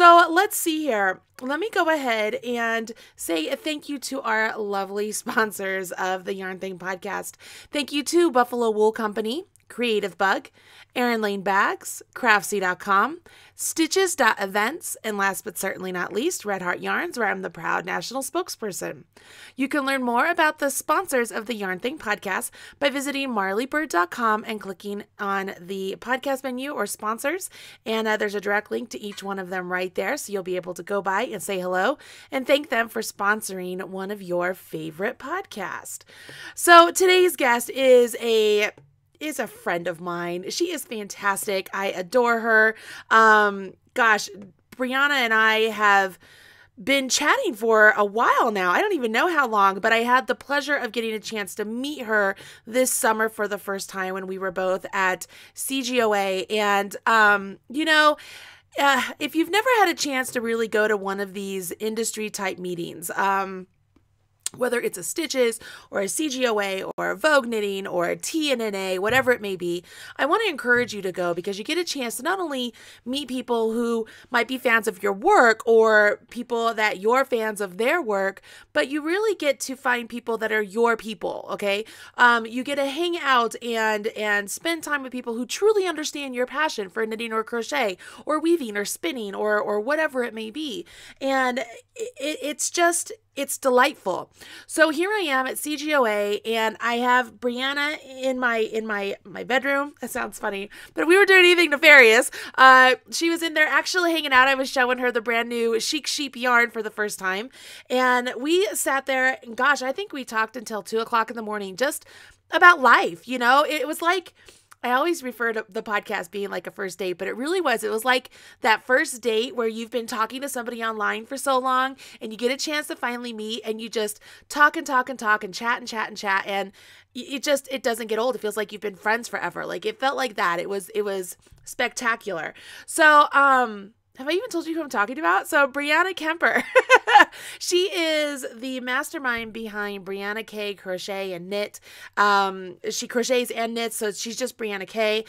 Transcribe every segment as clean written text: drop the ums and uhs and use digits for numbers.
So let's see here. Let me go ahead and say a thank you to our lovely sponsors of the Yarn Thing podcast. Thank you to Buffalo Wool Company, Creative Bug, Erin Lane Bags, Craftsy.com, Stitches.events, and last but certainly not least, Red Heart Yarns, where I'm the proud national spokesperson. You can learn more about the sponsors of the Yarn Thing podcast by visiting marleybird.com and clicking on the podcast menu or sponsors, and there's a direct link to each one of them right there, so you'll be able to go by and say hello and thank them for sponsoring one of your favorite podcasts. So today's guest is a friend of mine. She is fantastic. I adore her. Gosh, Briana and I have been chatting for a while now. I don't even know how long, but I had the pleasure of getting a chance to meet her this summer for the first time when we were both at CGOA. And, if you've never had a chance to really go to one of these industry type meetings, whether it's a Stitches or a CGOA or a Vogue Knitting or a TNNA, whatever it may be, I want to encourage you to go because you get a chance to not only meet people who might be fans of your work or people that you're fans of their work, but you really get to find people that are your people, okay? You get to hang out and spend time with people who truly understand your passion for knitting or crochet or weaving or spinning or whatever it may be. And it's delightful. So here I am at CGOA and I have Briana in my bedroom. That sounds funny, but we were doing anything nefarious. She was in there actually hanging out. I was showing her the brand new Chic sheep yarn for the first time. And we sat there and gosh, I think we talked until 2:00 in the morning, just about life. You know, it was like, I always refer to the podcast being like a first date, but it really was. It was like that first date where you've been talking to somebody online for so long and you get a chance to finally meet and you just talk and talk and talk and chat and chat and chat. And it doesn't get old. It feels like you've been friends forever. Like it felt like that. It was spectacular. So, have I even told you who I'm talking about? So Briana Kemper, she is the mastermind behind BrianaK Crochet and Knit. She crochets and knits, so she's just BrianaK.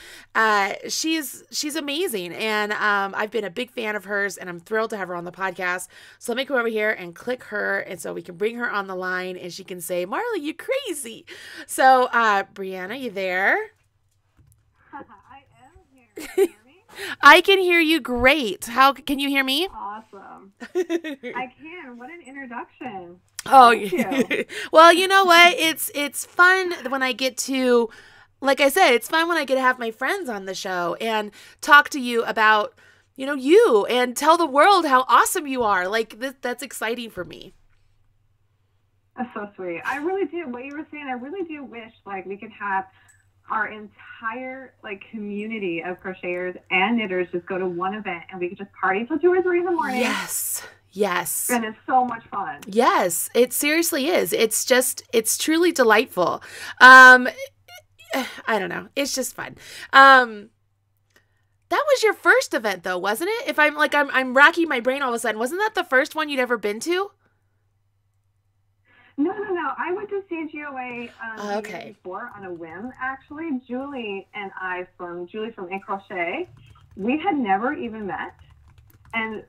She's amazing, and I've been a big fan of hers, and I'm thrilled to have her on the podcast. So let me go over here and click her, and so we can bring her on the line, and she can say, "Marley, you crazy." So Briana, you there? I am here. I can hear you great. How can you hear me? Awesome. I can. What an introduction. Oh, Thank you. Well, you know what? It's fun when I get to, like I said, it's fun when I get to have my friends on the show and talk to you about, you and tell the world how awesome you are. Like that's exciting for me. That's so sweet. I really do. What you were saying, I really do wish like we could have our entire community of crocheters and knitters just go to one event and we could just party till 2 or 3 in the morning. Yes. And it's so much fun. Yes, it seriously is. It's truly delightful. I don't know. It's just fun. That was your first event though, wasn't it? If I'm racking my brain all of a sudden. Wasn't that the first one you'd ever been to? No. I went to CGOA okay. years before on a whim, actually. Julie from Crochet, we had never even met. And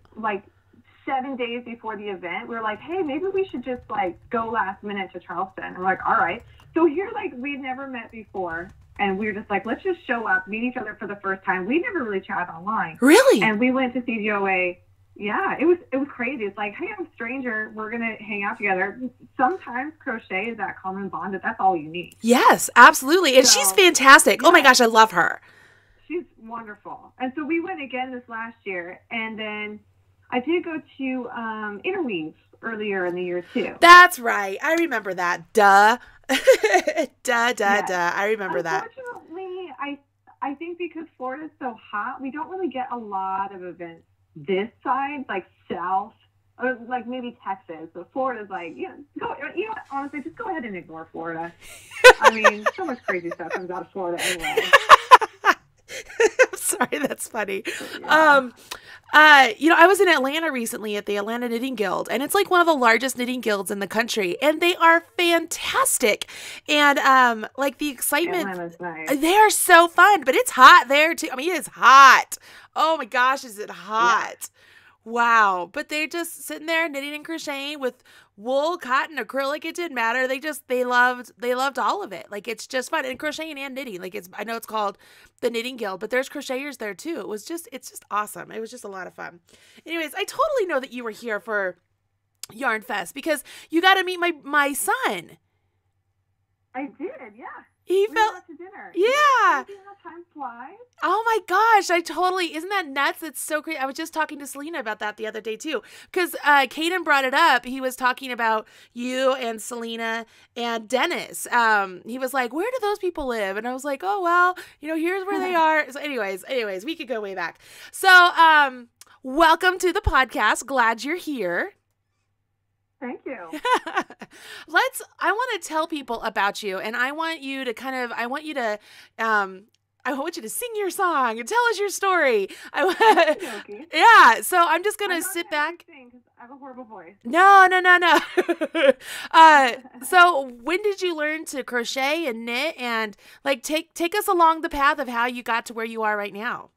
7 days before the event, we were like, hey, maybe we should just go last minute to Charleston. And we're like, all right. So here, we'd never met before. And we were just like, let's just show up, meet each other for the first time. We never really chatted online. Really? And we went to CGOA. Yeah, it was crazy. It's like, hey, I'm a stranger. We're going to hang out together. Sometimes crochet is that common bond that that's all you need. Yes, absolutely. And she's fantastic. Yeah. Oh my gosh, I love her. She's wonderful. And so we went again this last year. And then I did go to Interweave earlier in the year too. That's right. I remember that. Duh. Duh. I remember that. Unfortunately, I think because Florida's so hot, we don't really get a lot of events this side, south, or maybe Texas. But Florida's honestly, just go ahead and ignore Florida. I mean, so much crazy stuff comes out of Florida anyway. I'm sorry, that's funny. Yeah. I was in Atlanta recently at the Atlanta Knitting Guild, and it's one of the largest knitting guilds in the country, and they are fantastic. And the excitement, Atlanta's nice. They are so fun, but it's hot there too. I mean, it is hot. Oh my gosh, is it hot? Wow. But they're just sitting there knitting and crocheting with wool, cotton, acrylic. It didn't matter. They loved all of it. Like, it's just fun. And crocheting and knitting. Like, I know it's called the Knitting Guild, but there's crocheters there too. It's just awesome. It was just a lot of fun. Anyways, I totally know that you were here for Yarn Fest because you got to meet my son. I did, yeah. He We felt, went out to dinner. yeah. You know how time flies? Oh my gosh, isn't that nuts? It's so great. I was just talking to Selena about that the other day too. Because Caden brought it up. He was talking about you and Selena and Dennis. He was like, where do those people live? And I was like, oh, well, here's where they are. So anyways, we could go way back. So welcome to the podcast. Glad you're here. Thank you. I want to tell people about you, and I want you to sing your song and tell us your story. Yeah, so I'm just going to sit back. I have a horrible voice. No. So when did you learn to crochet and knit, and like take us along the path of how you got to where you are right now?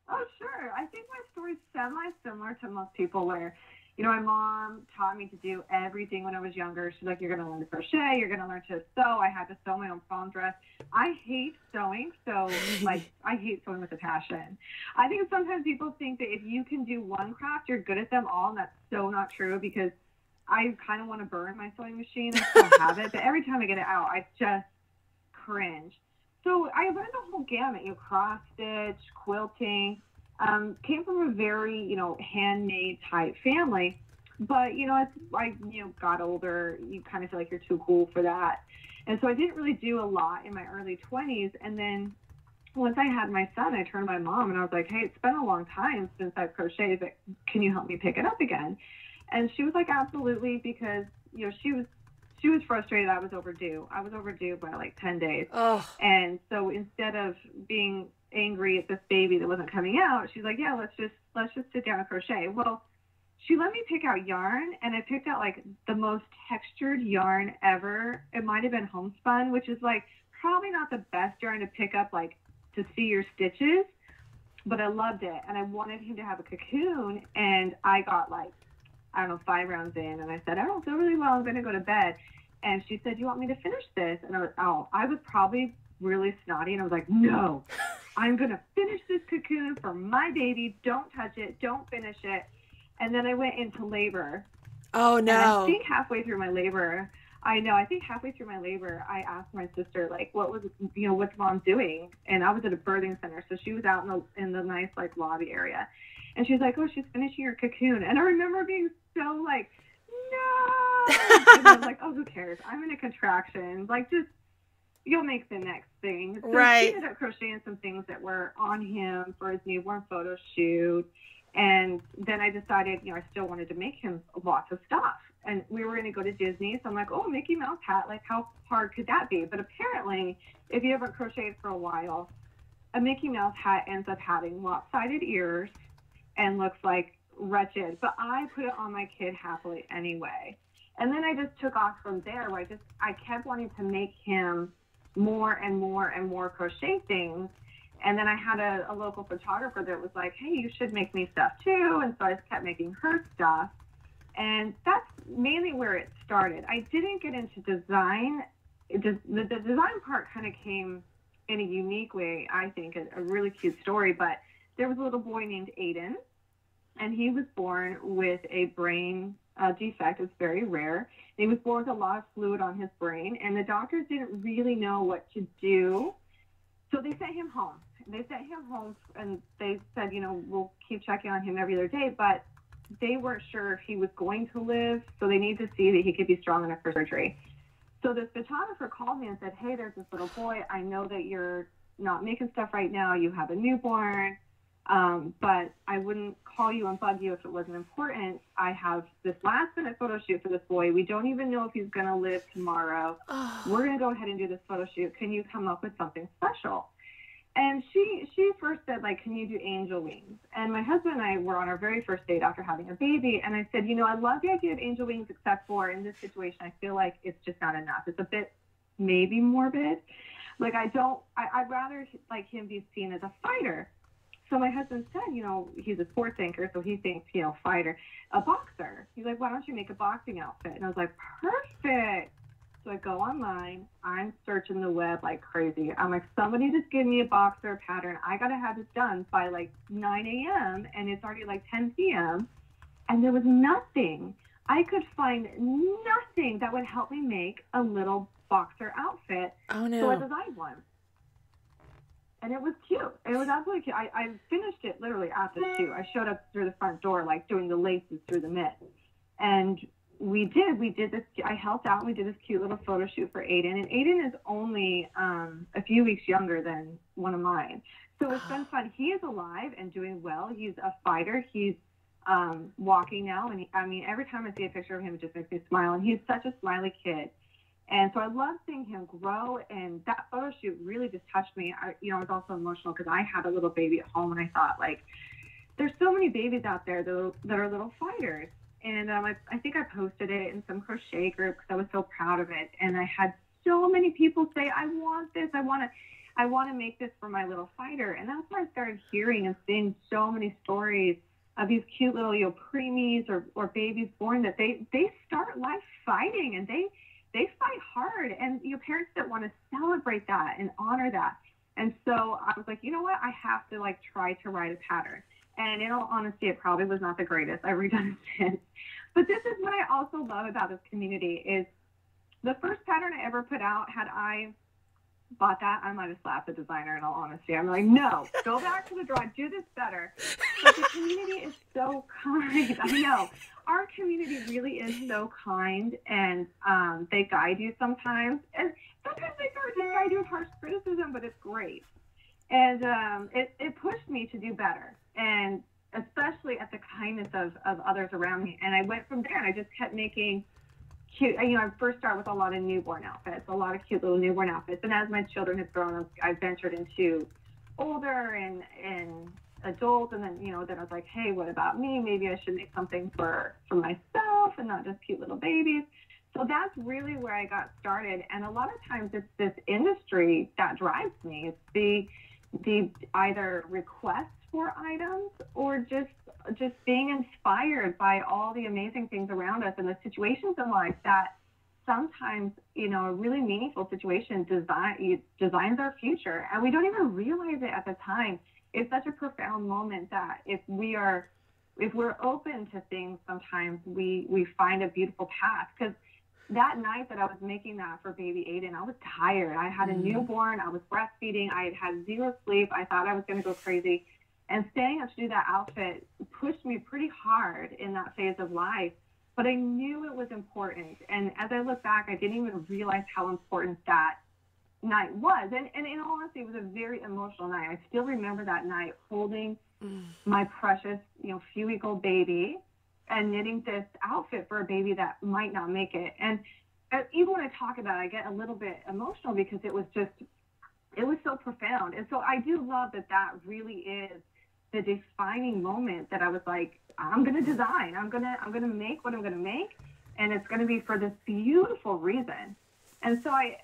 Oh, sure. I think my story's semi-similar to most people where, my mom taught me to do everything when I was younger. She's like, you're going to learn to crochet. You're going to learn to sew. I had to sew my own prom dress. I hate sewing. So, I hate sewing with a passion. I think sometimes people think that if you can do one craft, you're good at them all. And that's so not true because I kind of want to burn my sewing machine. I still have it. But every time I get it out, I just cringe. So, I learned the whole gamut, cross stitch, quilting. Came from a very, handmade type family, but, as I, got older, you kind of feel like you're too cool for that. And so I didn't really do a lot in my early 20s. And then once I had my son, I turned to my mom and I was like, hey, it's been a long time since I've crocheted, but can you help me pick it up again? And she was like, absolutely, because, she was frustrated. I was overdue. By like 10 days. Oh. And so instead of being angry at this baby that wasn't coming out, she's like, yeah, let's just sit down and crochet. Well, she let me pick out yarn, and I picked out like the most textured yarn ever. It might have been homespun, which is like probably not the best yarn to pick up like to see your stitches, but I loved it. And I wanted him to have a cocoon, and I got like, I don't know, 5 rounds in, and I said, I don't feel really well, I'm going to go to bed. And she said, do you want me to finish this? And I was probably really snotty, and I was like, no, I'm going to finish this cocoon for my baby. Don't touch it. Don't finish it. And then I went into labor. Oh, no. And I think halfway through my labor, I asked my sister, like, what's mom doing? And I was at a birthing center, so she was out in the nice, like, lobby area. And she's like, oh, she's finishing her cocoon. And I remember being so, like, no. And I was like, oh, who cares? I'm in a contraction. Like, just, you'll make the next thing. So right. She ended up crocheting some things that were on him for his newborn photo shoot. And then I decided, I still wanted to make him lots of stuff. And we were going to go to Disney. So I'm like, oh, Mickey Mouse hat. Like, how hard could that be? But apparently, if you haven't crocheted for a while, a Mickey Mouse hat ends up having lopsided ears and looks like wretched. But I put it on my kid happily anyway. And then I just took off from there where I kept wanting to make him more and more and more crochet things. And then I had a local photographer that was like, hey, you should make me stuff too. And so I just kept making her stuff. And that's mainly where it started. I didn't get into design. The design part kind of came in a unique way, I think, a really cute story. But there was a little boy named Aiden, and he was born with a brain defect. It's very rare. And he was born with a lot of fluid on his brain, and the doctors didn't really know what to do. So they sent him home. And they said, we'll keep checking on him every other day, but they weren't sure if he was going to live, so they needed to see that he could be strong enough for surgery. So this photographer called me and said, hey, there's this little boy. I know that you're not making stuff right now. You have a newborn, but I wouldn't call you and bug you if it wasn't important. I have this last-minute photo shoot for this boy. We don't even know if he's going to live tomorrow. We're going to go ahead and do this photo shoot. Can you come up with something special? And she first said, like, can you do angel wings? And my husband and I were on our very first date after having a baby. And I said, I love the idea of angel wings, except for in this situation, I feel like it's just not enough. It's a bit maybe morbid. Like, I'd rather like him be seen as a fighter. So my husband said, he's a sports anchor, so he thinks, fighter, a boxer. He's like, why don't you make a boxing outfit? And I was like, perfect. So I go online. I'm searching the web like crazy. I'm like, somebody just give me a boxer pattern. I got to have this done by like 9 a.m. and it's already like 10 p.m. And there was nothing. I could find nothing that would help me make a little boxer outfit. Oh, no. So I designed one. And it was cute. It was absolutely cute. I finished it literally at the shoot. I showed up through the front door, like doing the laces through the mitt. And we did this. I helped out. And we did this cute little photo shoot for Aiden. And Aiden is only a few weeks younger than one of mine. So it's been fun. He is alive and doing well. He's a fighter. He's walking now. And every time I see a picture of him, it just makes me smile. And he's such a smiley kid. And so I love seeing him grow, and that photo shoot really just touched me. I was also emotional because I had a little baby at home, and I thought, like, there's so many babies out there that are little fighters. And I think I posted it in some crochet group because I was so proud of it. And I had so many people say, I want this. I want to make this for my little fighter. And that's when I started hearing and seeing so many stories of these cute little preemies or babies born that they start life fighting, and they fight hard, and parents that want to celebrate that and honor that. And so I was like, you know what? I have to try to write a pattern. And in all honesty, it probably was not the greatest. I've redone it since. But this is what I also love about this community is the first pattern I ever put out, had I bought that, I might have slapped the designer in all honesty. I'm like, no, go back to the drawing, do this better. But the community is so kind. I know. Our community really is so kind, and they guide you sometimes. And sometimes they sort of guide you with harsh criticism, but it's great. And it pushed me to do better, and especially at the kindness of others around me. And I went from there, and I just kept making cute. I first start with a lot of newborn outfits, a lot of cute little newborn outfits. And as my children have grown, I've ventured into older and adult, and then then I was like, hey, what about me? Maybe I should make something for myself and not just cute little babies. So that's really where I got started. And a lot of times it's this industry that drives me. It's the either requests for items or just being inspired by all the amazing things around us and the situations in life that sometimes, a really meaningful situation designs our future, and we don't even realize it at the time. It's such a profound moment that if we're open to things, sometimes we find a beautiful path. Because that night that I was making that for baby Aiden, I was tired. I had a newborn. I was breastfeeding. I had zero sleep. I thought I was going to go crazy. And staying up to do that outfit pushed me pretty hard in that phase of life. But I knew it was important. And as I look back, I didn't even realize how important that night was. And in all honesty, it was a very emotional night. I still remember that night holding my precious, few-week-old baby and knitting this outfit for a baby that might not make it. And even when I talk about it, I get a little bit emotional because it was so profound. And so I do love that really is the defining moment that I was like, I'm going to design. I'm going to make what I'm going to make, and it's going to be for this beautiful reason. And so I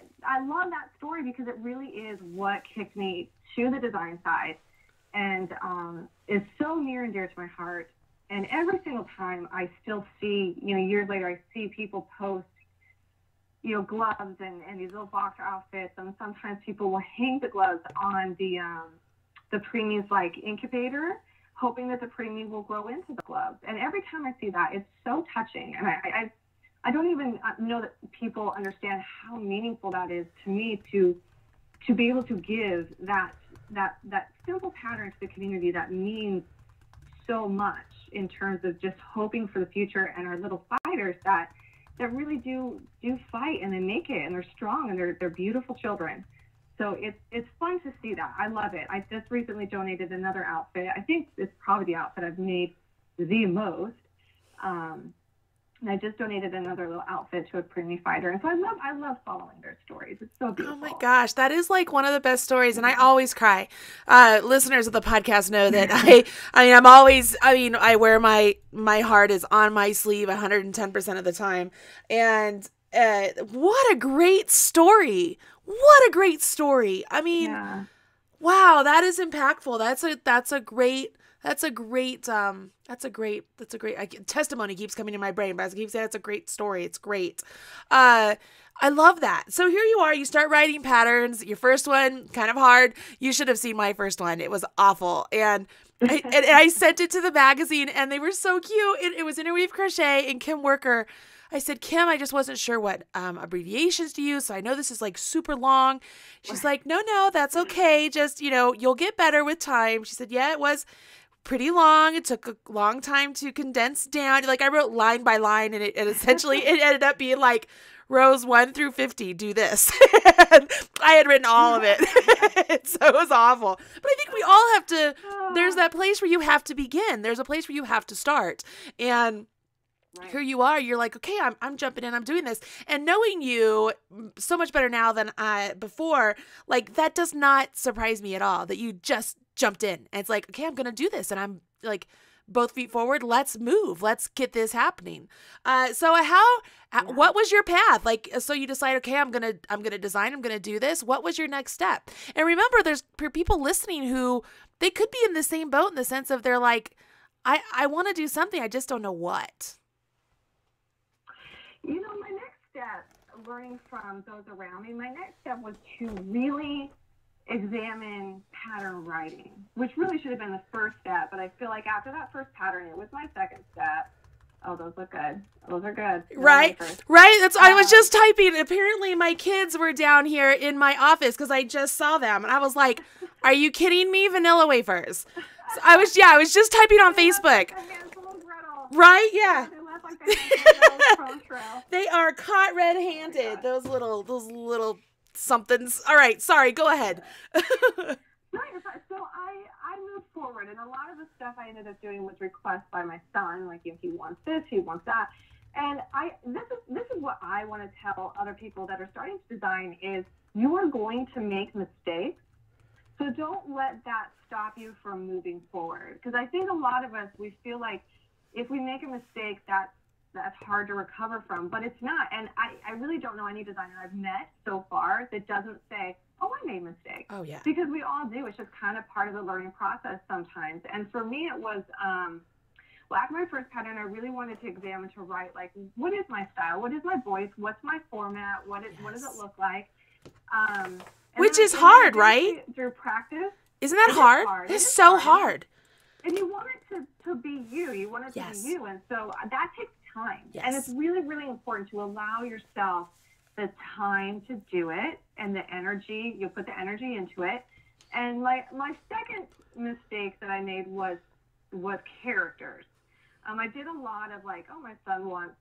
love that story because it really is what kicked me to the design side, and is so near and dear to my heart. And every single time I still see, years later, I see people post, gloves and these little boxer outfits, and sometimes people will hang the gloves on the preemie's incubator, hoping that the preemie will grow into the gloves. And every time I see that, it's so touching. And I don't even know that people understand how meaningful that is to me to be able to give that simple pattern to the community that means so much in terms of just hoping for the future, and our little fighters that really do fight, and they make it, and they're strong, and they're beautiful children. So it's fun to see that. I love it. I just recently donated another outfit. I think it's probably the outfit I've made the most. And I just donated another little outfit to a preemie fighter. And so I love following their stories. It's so beautiful. Oh my gosh, that is one of the best stories. And I always cry. Listeners of the podcast know that I wear my heart is on my sleeve 110% of the time. And what a great story. What a great story. I mean, Wow, that is impactful. That's a great testimony keeps coming in my brain, but as I keep saying, it's a great story. It's great. Uh, I love that. So here you are, you start writing patterns. Your first one, kind of hard. You should have seen my first one. It was awful. And I sent it to the magazine and they were so cute. It was Interweave Crochet and Kim Worker. I said, Kim, I just wasn't sure what abbreviations to use. So I know this is like super long. She's like, no, that's okay. Just, you'll get better with time. She said, yeah, it was pretty long. It took a long time to condense down. Like I wrote line by line and it essentially, it ended up being like rows 1 through 50, do this. I had written all of it. So it was awful. But I think we all have to, there's that place where you have to begin. There's a place where you have to start. And right. Here you are, you're like, okay, I'm jumping in, I'm doing this. And knowing you so much better now than before, like that does not surprise me at all that you just jumped in. And it's like, okay, I'm going to do this. And I'm like, both feet forward, let's move. Let's get this happening. What was your path? Like, so you decide, okay, I'm going to design, I'm going to do this. What was your next step? And remember, there's people listening who they could be in the same boat in the sense of they're like, I want to do something. I just don't know what. My next step, learning from those around me, my next step was to really examine pattern writing, which really should have been the first step. But I feel like after that first pattern, it was my second step. Oh, those look good. Those are good. Right. I was just typing. Apparently, my kids were down here in my office because I just saw them, and I was like, "Are you kidding me? Vanilla wafers." So I was just typing on Facebook. Right? Yeah. They are caught red-handed. Those little somethings. All right. Sorry. Go ahead. So I moved forward, and a lot of the stuff I ended up doing was requests by my son. Like, he wants this, he wants that, and this is what I want to tell other people that are starting to design is you are going to make mistakes. So don't let that stop you from moving forward. Because I think a lot of us, we feel like if we make a mistake, that's hard to recover from, but it's not. And I really don't know any designer I've met so far that doesn't say, oh, I made mistakes. Oh, yeah. Because we all do. It's just kind of part of the learning process sometimes. And for me, it was, after my first pattern, I really wanted to examine, to write, like, what is my style? What is my voice? What's my format? What does it look like? Which is hard, right? Through practice. Isn't that hard? It's so hard. And you want it to be you. You want it to be you. And so that takes time. Yes. And it's really, really important to allow yourself the time to do it and the energy. You put the energy into it. And my second mistake that I made was characters. I did a lot of like, oh, my son wants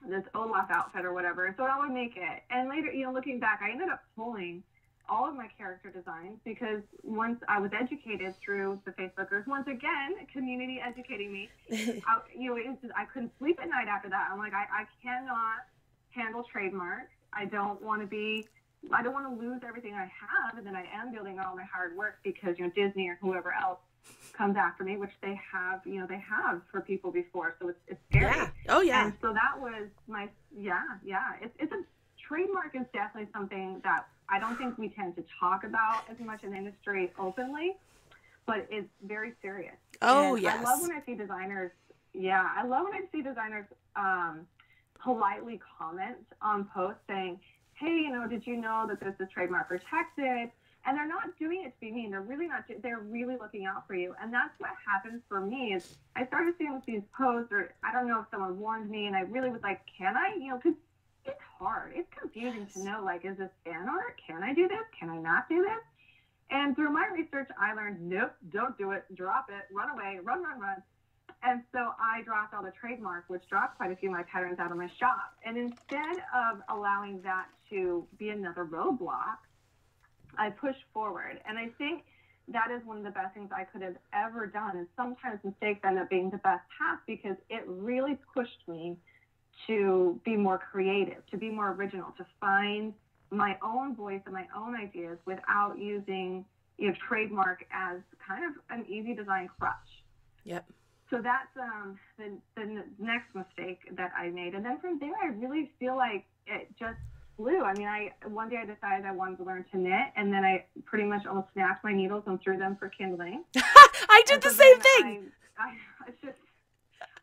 this Olaf outfit or whatever. So I would make it. And later, looking back, I ended up pulling all of my character designs because once I was educated through the Facebookers, once again, community educating me, I couldn't sleep at night after that. I'm like, I cannot handle trademarks. I don't want to lose everything I have, and then I am building all my hard work because, Disney or whoever else comes after me, which they have for people before. So it's scary. Yeah. Oh, yeah. And so that was my, it's a trademark is definitely something that I don't think we tend to talk about as much in the industry openly, but it's very serious. Oh, and yes. I love when I see designers, politely comment on posts saying, hey, did you know that this is trademark protected? And they're not doing it to be mean. They're really not. They're really looking out for you. And that's what happens for me is I started seeing these posts, or I don't know if someone warned me, and I really was like, can I? Because it's hard. It's confusing to know, like, is this fan art? Can I do this? Can I not do this? And through my research, I learned, nope, don't do it. Drop it. Run away. Run. And so I dropped all the trademark, which dropped quite a few of my patterns out of my shop. And instead of allowing that to be another roadblock, I pushed forward. And I think that is one of the best things I could have ever done. And sometimes mistakes end up being the best path because it really pushed me to be more creative, to be more original, to find my own voice and my own ideas without using trademark as kind of an easy design crutch. Yep. So that's the next mistake that I made. And then from there, I really feel like it just flew. I mean, one day I decided I wanted to learn to knit, and then I pretty much almost snapped my needles and threw them for kindling. I did And the so same then thing. it's just,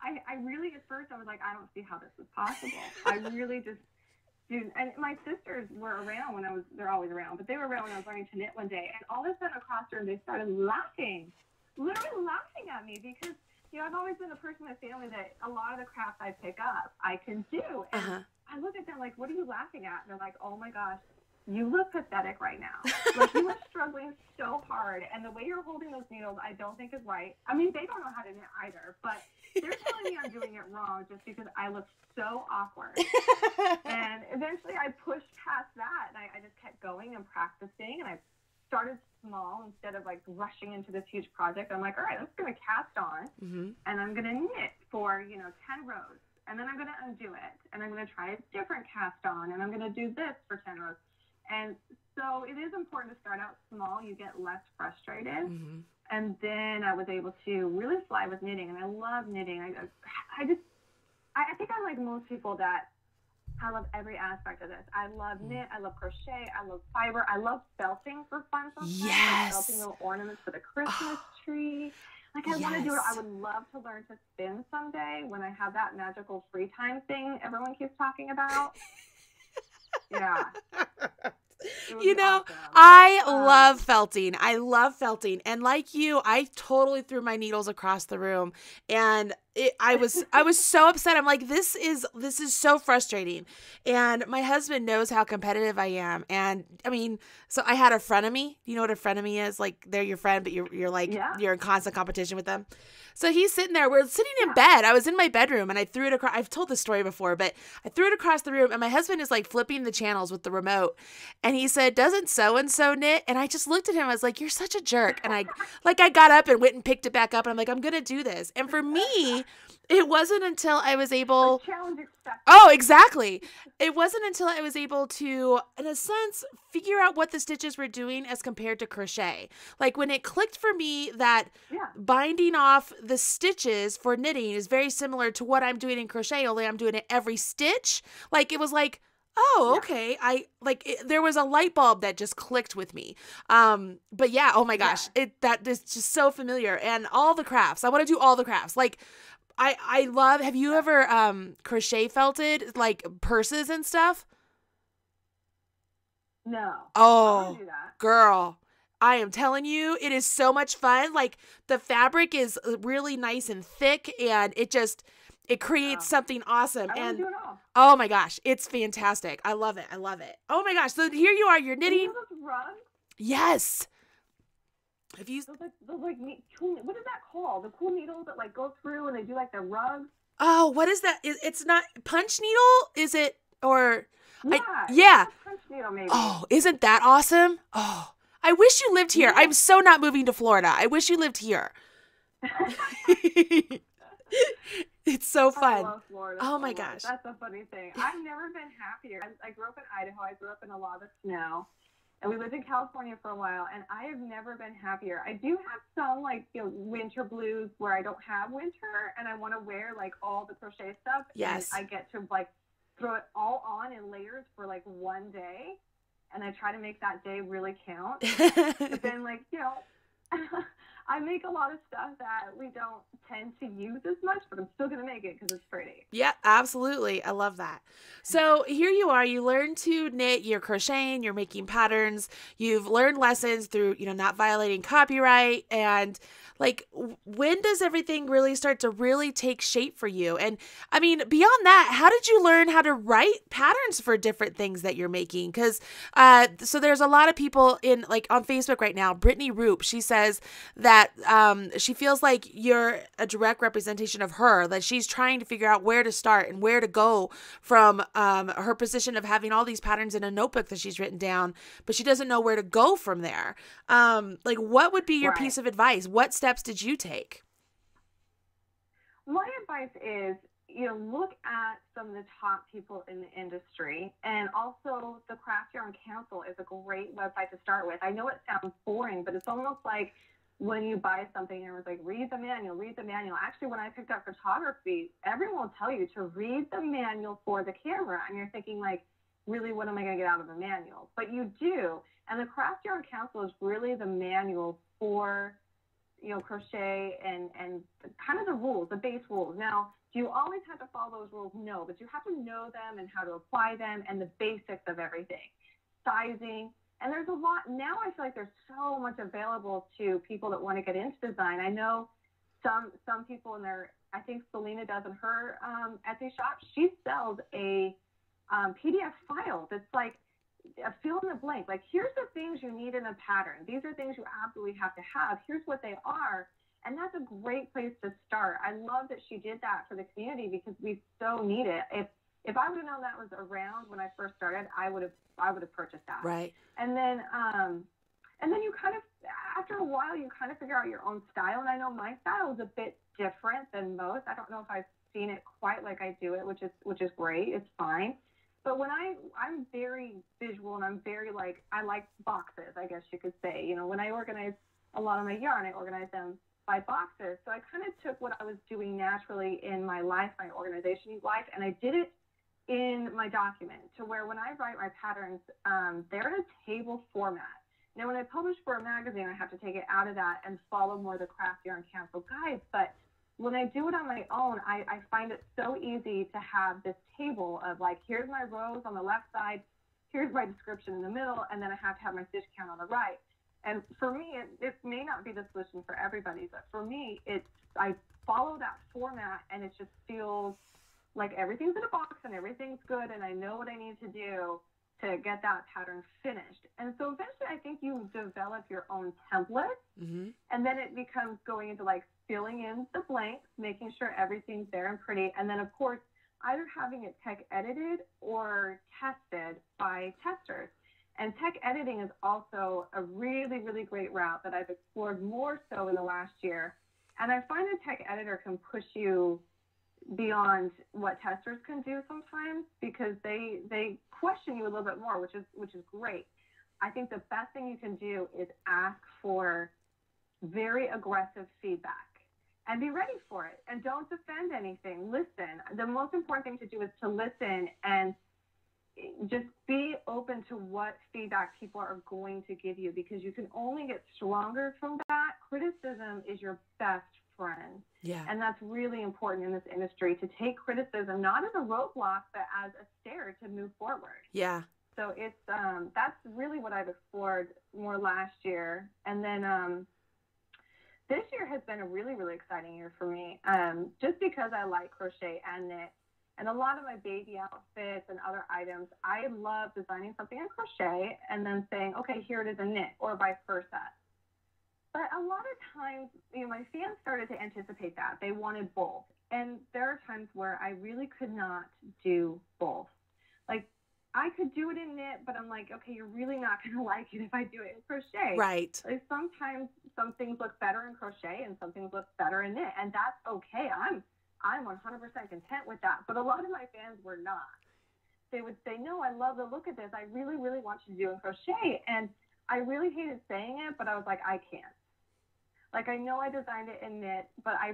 I really, at first, I was like, I don't see how this is possible. I really just, dude, and my sisters were around they're always around, but they were around when I was learning to knit one day, and all of a sudden across the room, they started laughing, literally laughing at me because, I've always been the person in the family that a lot of the crafts I pick up, I can do. And I look at them like, what are you laughing at? And they're like, oh my gosh, you look pathetic right now. Like, you are struggling so hard, and the way you're holding those needles, I don't think is right. I mean, they don't know how to knit either, but they're telling me I'm doing it wrong just because I look so awkward. And eventually I pushed past that, and I just kept going and practicing, and I started small instead of like rushing into this huge project. I'm like, all right, I'm just going to cast on, and I'm going to knit for, 10 rows, and then I'm going to undo it, and I'm going to try a different cast on, and I'm going to do this for 10 rows. And so it is important to start out small. You get less frustrated. And then I was able to really fly with knitting, and I love knitting. I think I'm like most people that I love every aspect of this. I love knit. I love crochet. I love fiber. I love felting for fun sometimes. Yes. Like felting little ornaments for the Christmas tree. Like, I want to do it. I would love to learn to spin someday when I have that magical free time thing everyone keeps talking about. Yeah. Awesome. I love felting. I love felting. And like you, I totally threw my needles across the room, and I was so upset. I'm like, this is so frustrating. And my husband knows how competitive I am. And I mean, so I had a frenemy. You know what a frenemy is? Like, they're your friend, but you're like, you're in constant competition with them. So he's sitting there. We're sitting in bed. I was in my bedroom, and I threw it across. I've told this story before, but I threw it across the room, and my husband is like flipping the channels with the remote. And he said, doesn't so-and-so knit? And I just looked at him. I was like, you're such a jerk. And I got up and went and picked it back up. And I'm like, I'm going to do this. And for me, it wasn't until I was able. Oh, exactly. It wasn't until I was able to, in a sense, figure out what the stitches were doing as compared to crochet. Like, when it clicked for me that binding off the stitches for knitting is very similar to what I'm doing in crochet, only I'm doing it every stitch. Like, it was like, oh, okay. There was a light bulb that just clicked with me. But yeah, oh my gosh, that is just so familiar. And all the crafts, I want to do all the crafts. Like, I love, have you ever crochet felted like purses and stuff? No. Oh, I wanna do that. girl, I am telling you, it is so much fun. Like, the fabric is really nice and thick, and it creates something awesome. And do it all. Oh my gosh, it's fantastic. I love it. I love it. Oh my gosh. So here you are, you're knitting. You know those rugs? Yes. Have you? Those what is that called? The cool needles that like go through and they do like the rugs? Oh, what is that? It's not punch needle? Is it? Or yeah. Punch needle maybe. Oh, isn't that awesome? Oh, I wish you lived here. I'm so not moving to Florida. I wish you lived here. It's so fun. I love Florida. Oh my gosh. That's a funny thing. I've never been happier. I grew up in Idaho. I grew up in a lot of snow. And we lived in California for a while, and I have never been happier. I do have some, like, winter blues where I don't have winter, and I want to wear, like, all the crochet stuff. Yes. And I get to, like, throw it all on in layers for, like, one day, and I try to make that day really count. But then, like, I make a lot of stuff that we don't tend to use as much, but I'm still going to make it because it's pretty. Yeah, absolutely. I love that. So here you are, you learn to knit, you're crocheting, you're making patterns, you've learned lessons through, not violating copyright. And like, when does everything really start to really take shape for you? And I mean, beyond that, how did you learn how to write patterns for different things that you're making? Because so there's a lot of people in, like, on Facebook right now. Brittany Roop, she says that she feels like you're a direct representation of her, that she's trying to figure out where to start and where to go from her position of having all these patterns in a notebook that she's written down, but she doesn't know where to go from there. Like, what would be your piece of advice? What steps did you take? My advice is, look at some of the top people in the industry, and also the Craft Yarn Council is a great website to start with. I know it sounds boring, but it's almost like when you buy something and everyone's like, read the manual, read the manual. Actually, when I picked up photography, everyone will tell you to read the manual for the camera, and you're thinking like, really, what am I going to get out of a manual? But you do. And the Craft Yarn Council is really the manual for, crochet and kind of the rules, the base rules. Now, do you always have to follow those rules? No, but you have to know them and how to apply them and the basics of everything. Sizing. And there's a lot. Now I feel like there's so much available to people that want to get into design. I know some people in their, I think Selena does in her Etsy shop, she sells a PDF file that's like a fill in the blank. Like, here's the things you need in a pattern. These are things you absolutely have to have. Here's what they are. And that's a great place to start. I love that she did that for the community because we so need it. If I would have known that was around when I first started, I would have purchased that. Right. And then you kind of, after a while, you kind of figure out your own style. And I know my style is a bit different than most. I don't know if I've seen it quite like I do it, which is great. It's fine. But when I'm very visual and I'm very I like boxes, I guess you could say. When I organize a lot of my yarn, I organize them by boxes. So I kind of took what I was doing naturally in my life, my organization life, and I did it in my document to where when I write my patterns, they're in a table format. Now, when I publish for a magazine, I have to take it out of that and follow more the Craft Yarn Council guides. But when I do it on my own, I find it so easy to have this table of here's my rows on the left side, here's my description in the middle, and then I have to have my stitch count on the right. And for me, it may not be the solution for everybody, but for me, I follow that format and it just feels like everything's in a box and everything's good and I know what I need to do to get that pattern finished. And so eventually I think you develop your own template, and then it becomes going into filling in the blanks, making sure everything's there and pretty, and then of course either having it tech edited or tested by testers. And tech editing is also a really, really great route that I've explored more so in the last year. And I find a tech editor can push you beyond what testers can do sometimes because they question you a little bit more, which is great. I think the best thing you can do is ask for very aggressive feedback and be ready for it. And don't defend anything. Listen. The most important thing to do is to listen and just be open to what feedback people are going to give you because you can only get stronger from that. Criticism is your best friend. Yeah. And that's really important in this industry, to take criticism not as a roadblock, but as a stair to move forward. Yeah. So it's that's really what I've explored more last year. And then this year has been a really, really exciting year for me, just because I like crochet and knit. And a lot of my baby outfits and other items, I love designing something in crochet and then saying, okay, here it is in knit, or vice versa. But a lot of times, my fans started to anticipate that. They wanted both. And there are times where I really could not do both. I could do it in knit, but I'm like, okay, you're really not going to like it if I do it in crochet. Right. Sometimes some things look better in crochet and some things look better in knit, and that's okay. I'm 100% content with that. But a lot of my fans were not. They would say, no, I love the look of this. I really, really want you to do it in crochet. And I really hated saying it, but I was like, I can't. I know I designed it in knit, but I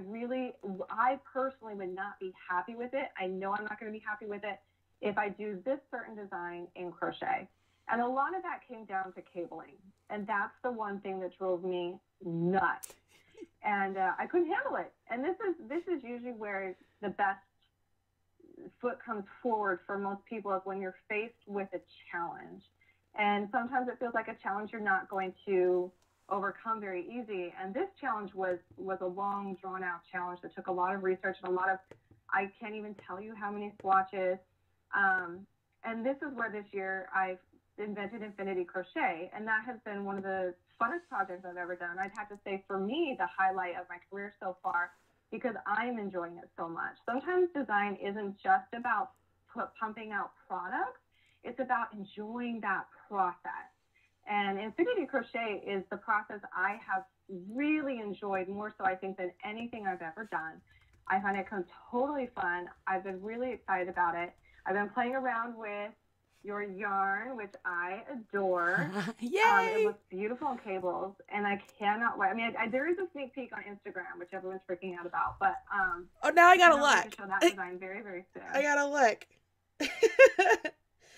personally would not be happy with it. I know I'm not going to be happy with it if I do this certain design in crochet. And a lot of that came down to cabling. And that's the one thing that drove me nuts. And I couldn't handle it. And this is usually where the best foot comes forward for most people, is when you're faced with a challenge. And sometimes it feels like a challenge you're not going to overcome very easy. And this challenge was a long, drawn-out challenge that took a lot of research and I can't even tell you how many swatches. And this is where this year I've invented Infinity Crochet, and that has been one of the funnest projects I've ever done. I'd have to say, for me, the highlight of my career so far, because I'm enjoying it so much. Sometimes design isn't just about pumping out products. It's about enjoying that process. And Infinity Crochet is the process I have really enjoyed, more so I think than anything I've ever done. I find it totally fun. I've been really excited about it. I've been playing around with your yarn, which I adore. Yay! It looks beautiful on cables, and I cannot wait. I mean, there is a sneak peek on Instagram, which everyone's freaking out about, but now I gotta look. To show that design very, very soon. I gotta look.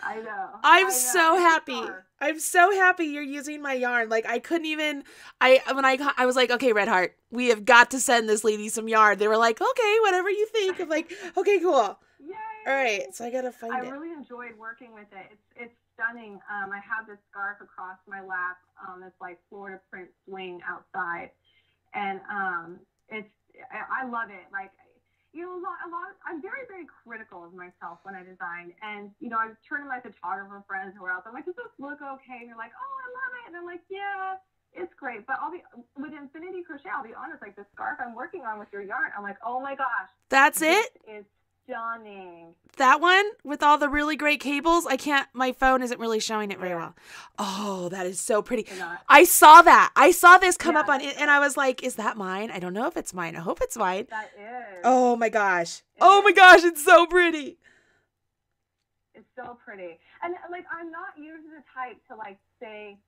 I know. I'm I so know. It's a happy. scarf. I'm so happy you're using my yarn. Like I couldn't even I was like, okay, Red Heart, we have got to send this lady some yarn. They were like, okay, whatever you think. I'm like, okay, cool. All right, Yay! so I gotta I find it. really enjoyed working with it. It's stunning. I have this scarf across my lap. It's like Florida print swing outside, and it's I love it. Like I'm very very critical of myself when I design, and I was turning my photographer friends who are out there. I'm like, does this look okay? And they're like, oh, I love it, and I'm like, yeah. It's great, but with Infinity Crochet, I'll be honest. Like the scarf I'm working on with your yarn, I'm like, oh my gosh, That's this it? is stunning. That one with all the really great cables? my phone isn't really showing it very well. Oh, that is so pretty. I saw that. I saw this come up on it, and I was like, is that mine? I don't know if it's mine. I hope it's mine. That is. Oh my gosh. My gosh, it's so pretty. It's so pretty. And like, I'm not usually the type to like say,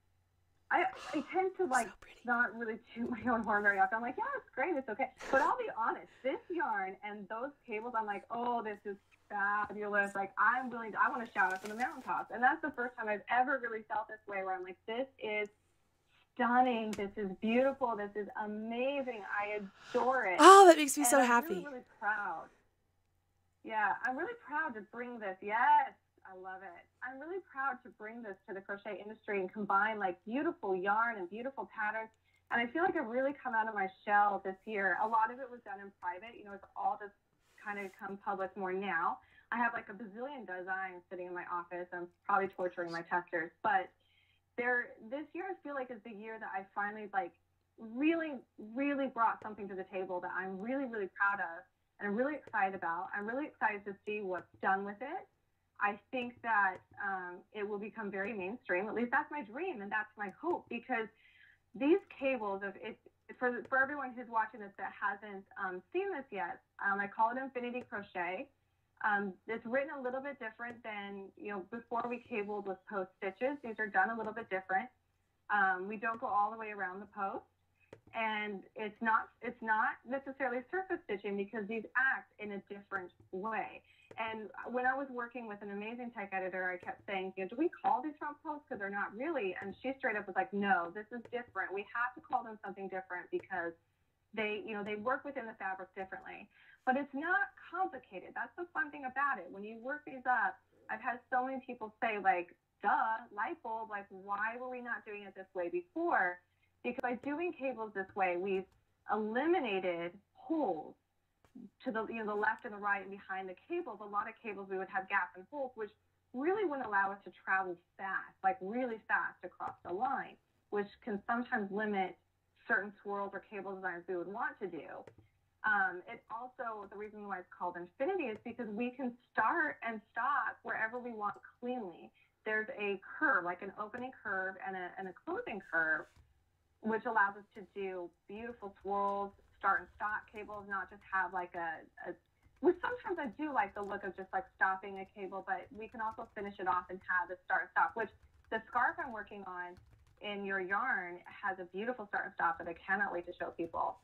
I tend to like not really toot my own horn very often. I'm like, yeah, it's great, it's okay. But I'll be honest, this yarn and those cables, I'm like, oh, this is fabulous. Like I want to shout it from the mountaintops. And that's the first time I've ever really felt this way, where I'm like, this is stunning. This is beautiful. This is amazing. I adore it. Oh, that makes me so I'm happy. really, really proud. Yeah, I'm really proud to bring this. Yes, I love it. I'm really proud to bring this to the crochet industry and combine like beautiful yarn and beautiful patterns. And I feel like I've really come out of my shell this year. A lot of it was done in private. It's all just kind of come public more now. I have like a bazillion designs sitting in my office. I'm probably torturing my testers, but this year I feel like is the year that I finally like really, really brought something to the table that I'm really, really proud of and I'm really excited about. I'm really excited to see what's done with it. I think that it will become very mainstream. At least that's my dream and that's my hope, because these cables, for everyone who's watching this that hasn't seen this yet, I call it Infinity Crochet. It's written a little bit different than, before we cabled with post stitches. These are done a little bit different. We don't go all the way around the post. And it's not necessarily surface stitching, because these act in a different way. And when I was working with an amazing tech editor, I kept saying, do we call these front posts? Because they're not really. And she straight up was like, no, this is different. We have to call them something different, because they work within the fabric differently. But it's not complicated. That's the fun thing about it. When you work these up, I've had so many people say, like, duh, light bulb, like, why were we not doing it this way before? Because by doing cables this way, we've eliminated holes to the left and the right and behind the cables. A lot of cables, we would have gaps and holes, which really wouldn't allow us to travel fast, like really fast across the line, which can sometimes limit certain swirls or cable designs we would want to do. It also, the reason why it's called Infinity is because we can start and stop wherever we want cleanly. There's a curve, like an opening curve and a closing curve, which allows us to do beautiful swirls, start and stop cables, not just have like which sometimes I do like the look of just like stopping a cable, but we can also finish it off and have the start and stop, which the scarf I'm working on in your yarn has a beautiful start and stop that I cannot wait to show people.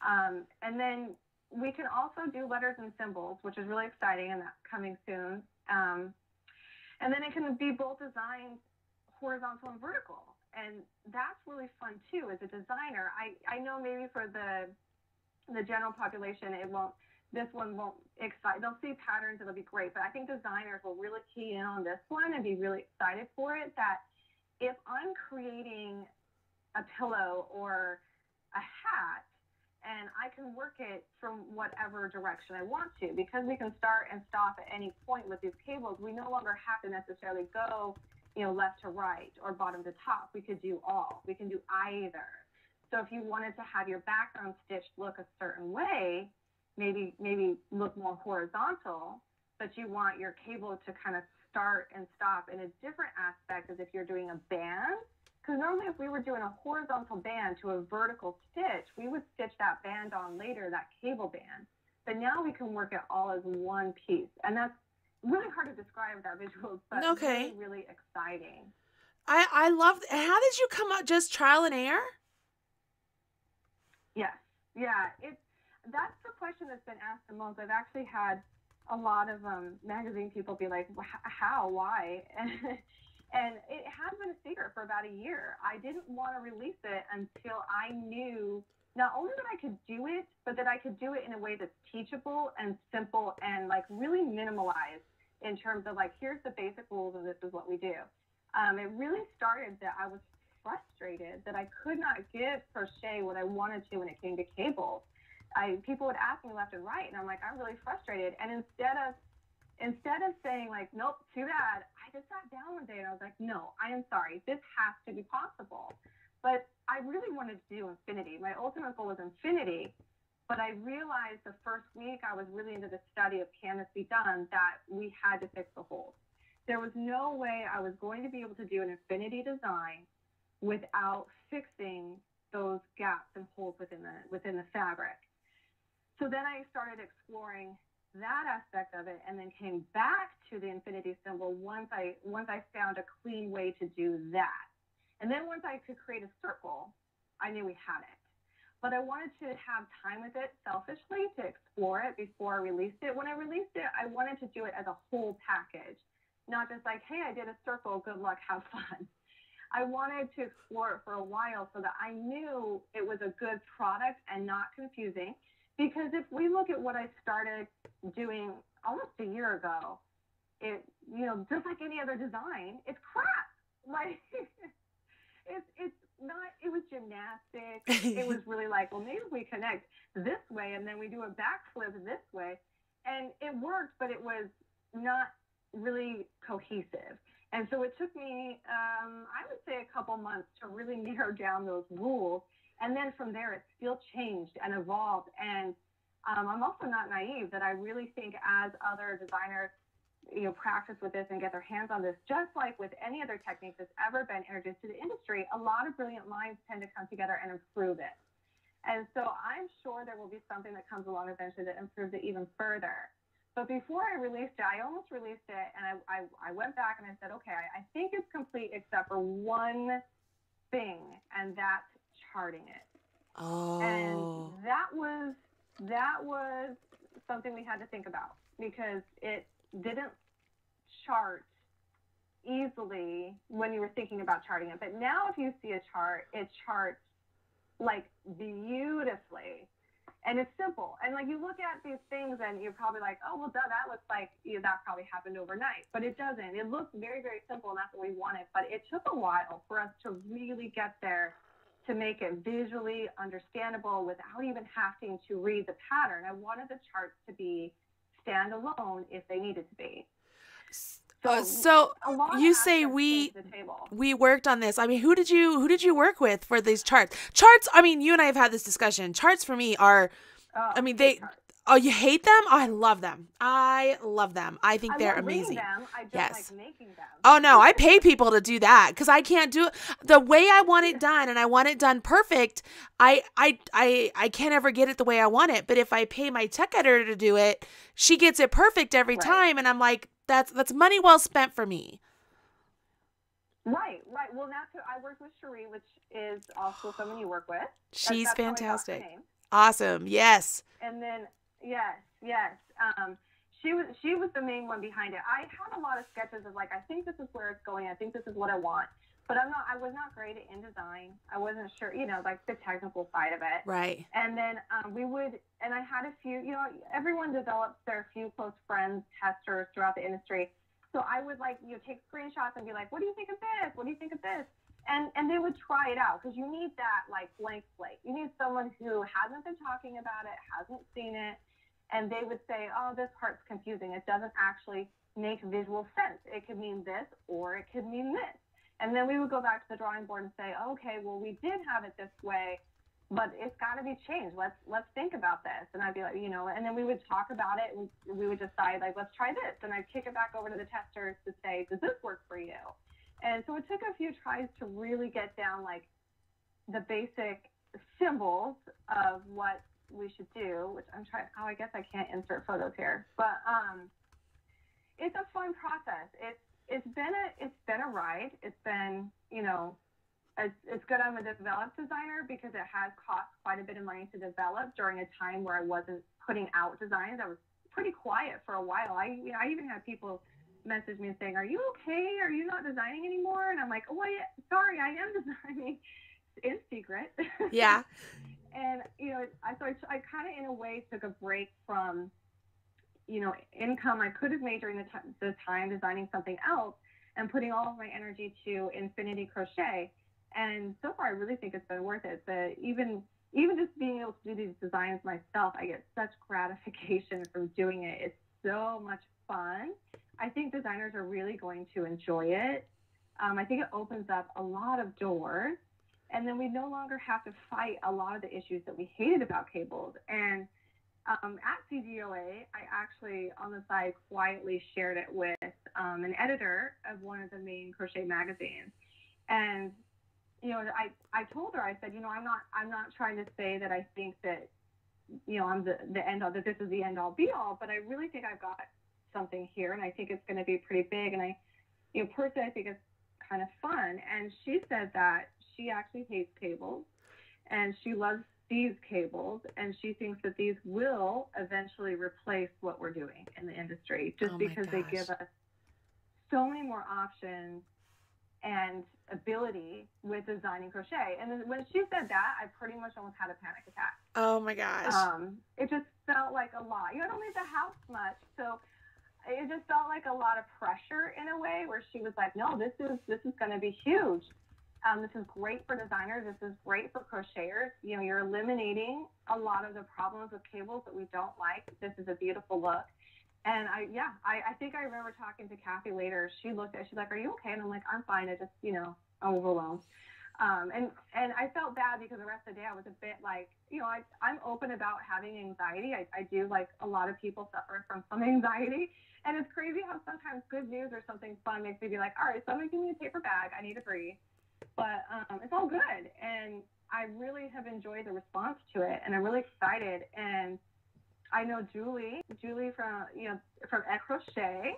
And then we can also do letters and symbols, which is really exciting, and that's coming soon. And then it can be both designed horizontal and vertical. And that's really fun too. As a designer, I know maybe for the general population, this one won't excite. They'll see patterns, it'll be great. But I think designers will really key in on this one and be really excited for it. That if I'm creating a pillow or a hat, and I can work it from whatever direction I want to, because we can start and stop at any point with these cables, we no longer have to necessarily go left to right or bottom to top. We could do all. We can do either. So if you wanted to have your background stitch look a certain way, maybe look more horizontal, but you want your cable to kind of start and stop in a different aspect as if you're doing a band. Because normally if we were doing a horizontal band to a vertical stitch, we would stitch that band on later, that cable band. But now we can work it all as one piece. And that's really hard to describe without visuals, but really, really exciting. I love it. How did you come up? Just trial and error? Yes. Yeah. That's the question that's been asked the most. I've actually had a lot of magazine people be like, how, why? And it has been a secret for about a year. I didn't want to release it until I knew not only that I could do it, but that I could do it in a way that's teachable and simple and like really minimalized in terms of like, here's the basic rules and this is what we do. It really started that I was frustrated that I could not give crochet what I wanted to when it came to cables. People would ask me left and right, and I'm like, I'm really frustrated. And instead of saying like, nope, too bad, I just sat down one day and I was like, no, I am sorry, this has to be possible. But I really wanted to do infinity. My ultimate goal was infinity, but I realized the first week I was really into the study of Can This Be Done that we had to fix the holes. There was no way I was going to be able to do an infinity design without fixing those gaps and holes within the fabric. So then I started exploring that aspect of it, and then came back to the infinity symbol once I found a clean way to do that. And then once I could create a circle, I knew we had it. But I wanted to have time with it selfishly to explore it before I released it. When I released it, I wanted to do it as a whole package, not just like, hey, I did a circle, good luck, have fun. I wanted to explore it for a while so that I knew it was a good product and not confusing. Because if we look at what I started doing almost a year ago, it, just like any other design, it's crap. Like, it's not, it was gymnastics. It was really like, well, maybe we connect this way and then we do a backflip this way. And it worked, but it was not really cohesive. And so it took me, I would say, a couple months to really narrow down those rules. And then from there, it still changed and evolved. And I'm also not naive that I really think as other designers, practice with this and get their hands on this, just like with any other technique that's ever been introduced to the industry, a lot of brilliant minds tend to come together and improve it. And so I'm sure there will be something that comes along eventually that improves it even further. But before I released it, I almost released it, and I went back and I said, okay, I think it's complete except for one thing, and that's charting it. Oh. And that was something we had to think about, because it didn't chart easily when you were thinking about charting it. But now if you see a chart, it charts like beautifully. And it's simple. And like you look at these things and you're probably like, oh, well, duh, that looks like that probably happened overnight. But it doesn't. It looks very, very simple, and that's what we wanted. But it took a while for us to really get there, to make it visually understandable without even having to read the pattern. I wanted the charts to be standalone if they needed to be. So you say we worked on this. I mean, who did you work with for these charts? Charts, I mean, you and I have had this discussion. Charts for me are, you hate them? Oh, I love them. I think they're amazing. Them. I just like making them. Oh no, I pay people to do that because I can't do it the way I want it done, and I want it done perfect. I can't ever get it the way I want it. But if I pay my tech editor to do it, she gets it perfect every time, and I'm like, that's money well spent for me. Right. Well, now I work with Cherie, which is also someone you work with. She's fantastic. Awesome. Yes. And then yes. She was the main one behind it. I had a lot of sketches of like, I think this is where it's going. I think this is what I want. But I was not great at InDesign. I wasn't sure, like the technical side of it. Right. And then and I had a few, everyone develops their few close friends, testers throughout the industry. So I would take screenshots and be like, what do you think of this? What do you think of this? And they would try it out, because you need that like blank slate. You need someone who hasn't been talking about it, hasn't seen it, and they would say, oh, this part's confusing. It doesn't actually make visual sense. It could mean this or it could mean this. And then we would go back to the drawing board and say, okay, well, we did have it this way, but it's got to be changed. Let's think about this. And I'd be like, and then we would talk about it, and we would decide, like, let's try this. And I'd kick it back over to the testers to say, does this work for you? And so it took a few tries to really get down, like, the basic symbols of what we should do, which I'm trying. Oh, I guess I can't insert photos here, but it's a fun process. It's been a ride. It's been, it's good I'm a developed designer, because it has cost quite a bit of money to develop during a time where I wasn't putting out designs. I was pretty quiet for a while. I even had people message me and saying, "Are you okay? Are you not designing anymore?" And I'm like, "Oh, sorry, I am designing in secret." Yeah. And I kind of in a way took a break from income I could have made during the time designing something else and putting all of my energy to infinity crochet. And so far, I really think it's been worth it. Even just being able to do these designs myself, I get such gratification from doing it. It's so much fun. I think designers are really going to enjoy it. I think it opens up a lot of doors, and then we no longer have to fight a lot of the issues that we hated about cables. And at CGOA, I actually, on the side, quietly shared it with an editor of one of the main crochet magazines. And, I told her, I said, I'm not trying to say that I think that, I'm the end all, that this is the end all be all, but I really think I've got something here, and I think it's going to be pretty big. And personally, I think it's kind of fun. And she said that she actually hates cables, and she loves these cables, and she thinks that these will eventually replace what we're doing in the industry, just because they give us so many more options and ability with designing crochet. And then when she said that, I pretty much almost had a panic attack. Oh my gosh. It just felt like a lot. I don't leave the house much, so it just felt like a lot of pressure in a way, where she was like, "No, this is going to be huge. This is great for designers. This is great for crocheters. You're eliminating a lot of the problems with cables that we don't like. This is a beautiful look." And I think I remember talking to Kathy later. She's like, "Are you okay?" And I'm like, "I'm fine. I just, I'm overwhelmed." And I felt bad because the rest of the day I was a bit like, I'm open about having anxiety. I do, like a lot of people, suffer from some anxiety. And it's crazy how sometimes good news or something fun makes me be like, "All right, someone give me a paper bag. I need to breathe." But it's all good, and I really have enjoyed the response to it, and I'm really excited. And I know Julie from from Crochet.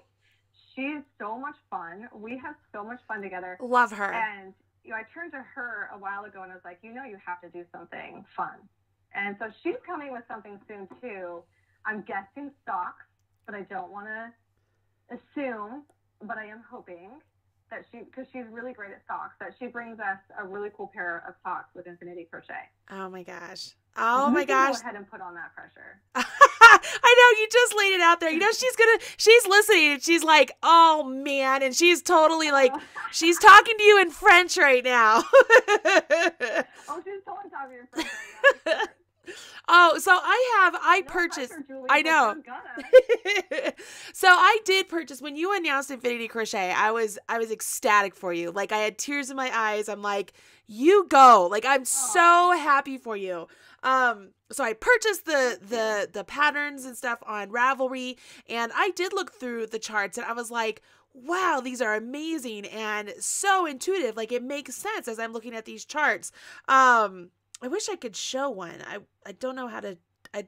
She's so much fun. We have so much fun together. Love her. And I turned to her a while ago and I was like, you have to do something fun. And so she's coming with something soon too. I'm guessing socks, but I don't want to assume, but I am hoping that because she's really great at socks, that she brings us a really cool pair of socks with infinity crochet. Oh my gosh. Oh my gosh. Go ahead and put on that pressure. I know, you just laid it out there. She's listening and she's like, "Oh man." And she's totally like, she's talking to you in French right now. Oh, she's totally talking in French right now. Oh, so I purchased, pressure, Julie, I know. So I did purchase, when you announced Infinity Crochet, I was ecstatic for you. Like, I had tears in my eyes. I'm like, you go. Like, I'm so happy for you. So I purchased the patterns and stuff on Ravelry, and I did look through the charts, and I was like, wow, these are amazing and so intuitive. Like, it makes sense as I'm looking at these charts. I wish I could show one. I don't know how to. I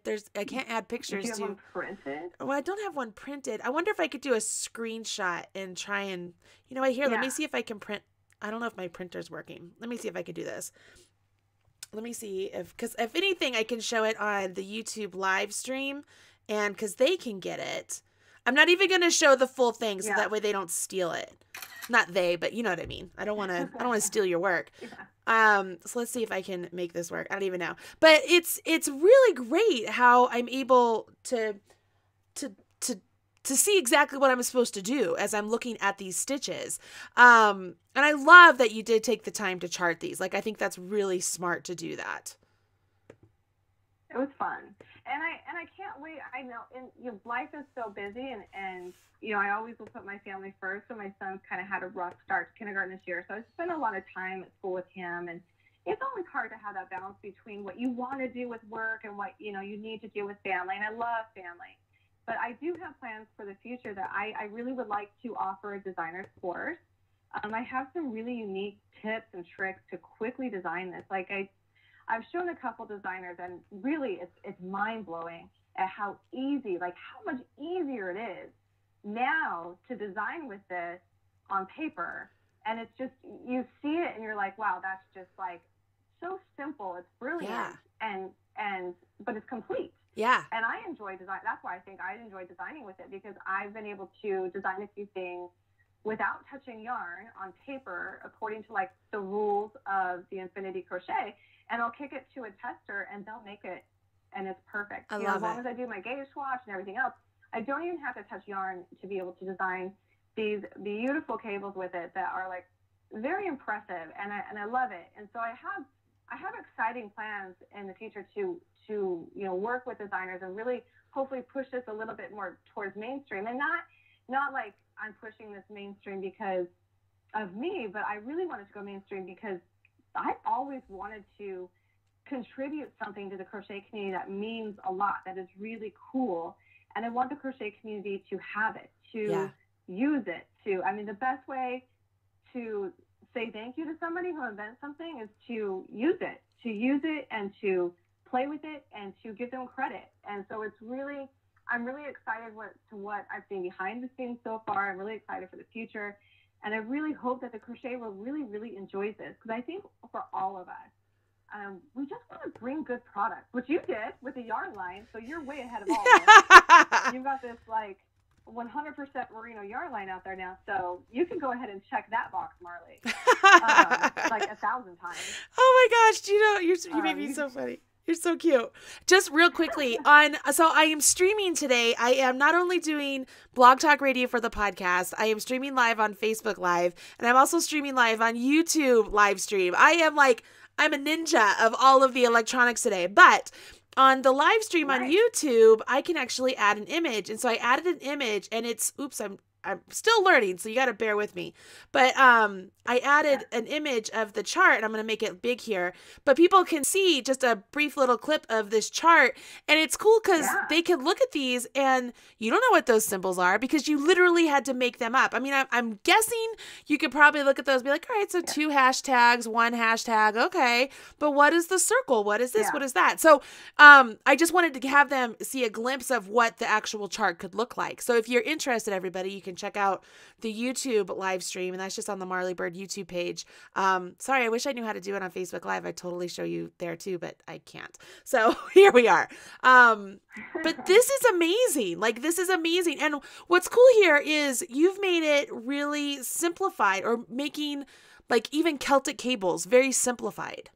can't add pictures. Do you have one printed? Well, I don't have one printed. I wonder if I could do a screenshot and try and, let me see if I can print. I don't know if my printer's working. Let me see if I can do this. Let me see because if anything, I can show it on the YouTube live stream, and because they can get it. I'm not even going to show the full thing, so that way they don't steal it. Not they, but you know what I mean. I don't want to steal your work. So let's see if I can make this work. I don't even know. But it's really great how I'm able to see exactly what I'm supposed to do as I'm looking at these stitches. And I love that you did take the time to chart these. Like, I think that's really smart to do that. It was fun. And I can't wait. I know, and life is so busy, and I always will put my family first. So my son's kind of had a rough start to kindergarten this year, so I spent a lot of time at school with him, and it's always hard to have that balance between what you want to do with work and what you need to do with family. And I love family, but I do have plans for the future that I really would like to offer a designer's course. I have some really unique tips and tricks to quickly design this. Like I've shown a couple designers, and really it's mind-blowing at how easy, like how much easier it is now to design with this on paper. And it's just, you see it and you're like, wow, that's just like so simple. It's brilliant. Yeah. And but it's complete. Yeah. And I enjoy design. That's why I think I enjoy designing with it, because I've been able to design a few things without touching yarn on paper according to like the rules of the Infinity Crochet, and I'll kick it to a tester and they'll make it and it's perfect. I You know, love as long it. as I do my gauge swatch and everything else, I don't even have to touch yarn to be able to design these beautiful cables with it that are like very impressive, and I love it. And so I have exciting plans in the future to you know, work with designers and really hopefully push this a little bit more towards mainstream, and not like I'm pushing this mainstream because of me, but I really wanted to go mainstream because I've always wanted to contribute something to the crochet community that means a lot, that is really cool. And I want the crochet community to have it, to use it, I mean, the best way to say thank you to somebody who invents something is to use it and to play with it and to give them credit. And so I'm really excited to what I've seen behind the scenes so far. I'm really excited for the future. And I really hope that the crochet world really, really enjoys this, because I think for all of us, we just want to bring good products, which you did with the yarn line. So you're way ahead of all of us. You've got this like 100% merino yarn line out there now. So you can go ahead and check that box, Marley, like 1,000 times. Oh my gosh. You know, you made me so funny. You're so cute. Just real quickly so I am streaming today. I am not only doing Blog Talk Radio for the podcast, I am streaming live on Facebook Live, and I'm also streaming live on YouTube live stream. I'm a ninja of all of the electronics today, but on the live stream on YouTube, I can actually add an image. And so I added an image, and I'm still learning, so you got to bear with me. But I added an image of the chart, and I'm going to make it big here. But people can see just a brief little clip of this chart, and it's cool because they can look at these, and you don't know what those symbols are because you literally had to make them up. I mean, I'm guessing you could probably look at those and be like, all right, so 2 hashtags, 1 hashtag, okay. But what is the circle? What is this? What is that? So I just wanted to have them see a glimpse of what the actual chart could look like. So if you're interested, everybody, you can check out the YouTube live stream, and that's just on the Marley Bird YouTube page. Sorry, I wish I knew how to do it on Facebook Live. I'd totally show you there too, but I can't. So here we are. But this is amazing. Like, this is amazing. And what's cool here is you've made it really simplified, or making like even Celtic cables very simplified.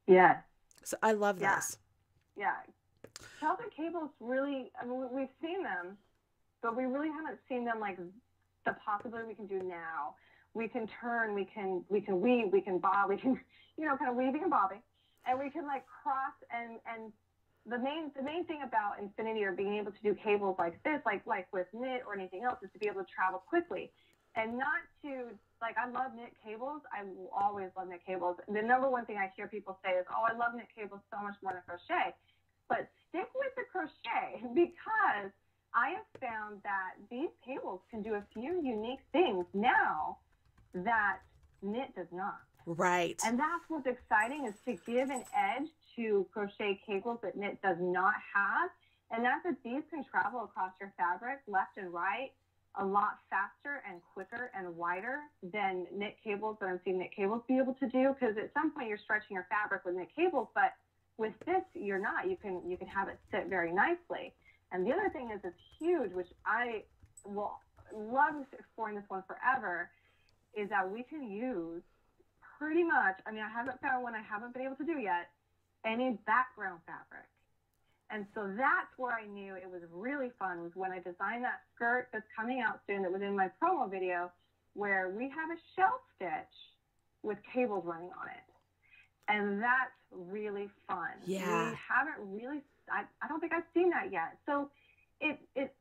Yeah. So I love this. Yeah. Celtic cables really, I mean, we've seen them, but we really haven't seen them like the possibility we can do now. We can turn, we can weave, we can bob, we can, you know, kind of weaving and bobbing, and we can like cross. And the main thing about Infinity, or being able to do cables like this, like with knit or anything else, is to be able to travel quickly, and not to, like, I love knit cables. I will always love knit cables. The number one thing I hear people say is, oh, I love knit cables so much more than crochet. But stick with the crochet, because I have found that these cables can do a few unique things now that knit does not. Right. And that's what's exciting, is to give an edge to crochet cables that knit does not have. And that's that these can travel across your fabric left and right a lot faster and quicker and wider than knit cables that I'm seeing knit cables be able to do. Because at some point you're stretching your fabric with knit cables, but with this you're not. You can have it sit very nicely. And the other thing is, it's huge, which I will love exploring this one forever, is that we can use pretty much, I mean, I haven't found one I haven't been able to do yet, any background fabric. And so that's where I knew it was really fun, was when I designed that skirt that's coming out soon, that was in my promo video, where we have a shell stitch with cables running on it. And that's really fun. Yeah. We haven't really, I don't think I've seen that yet. So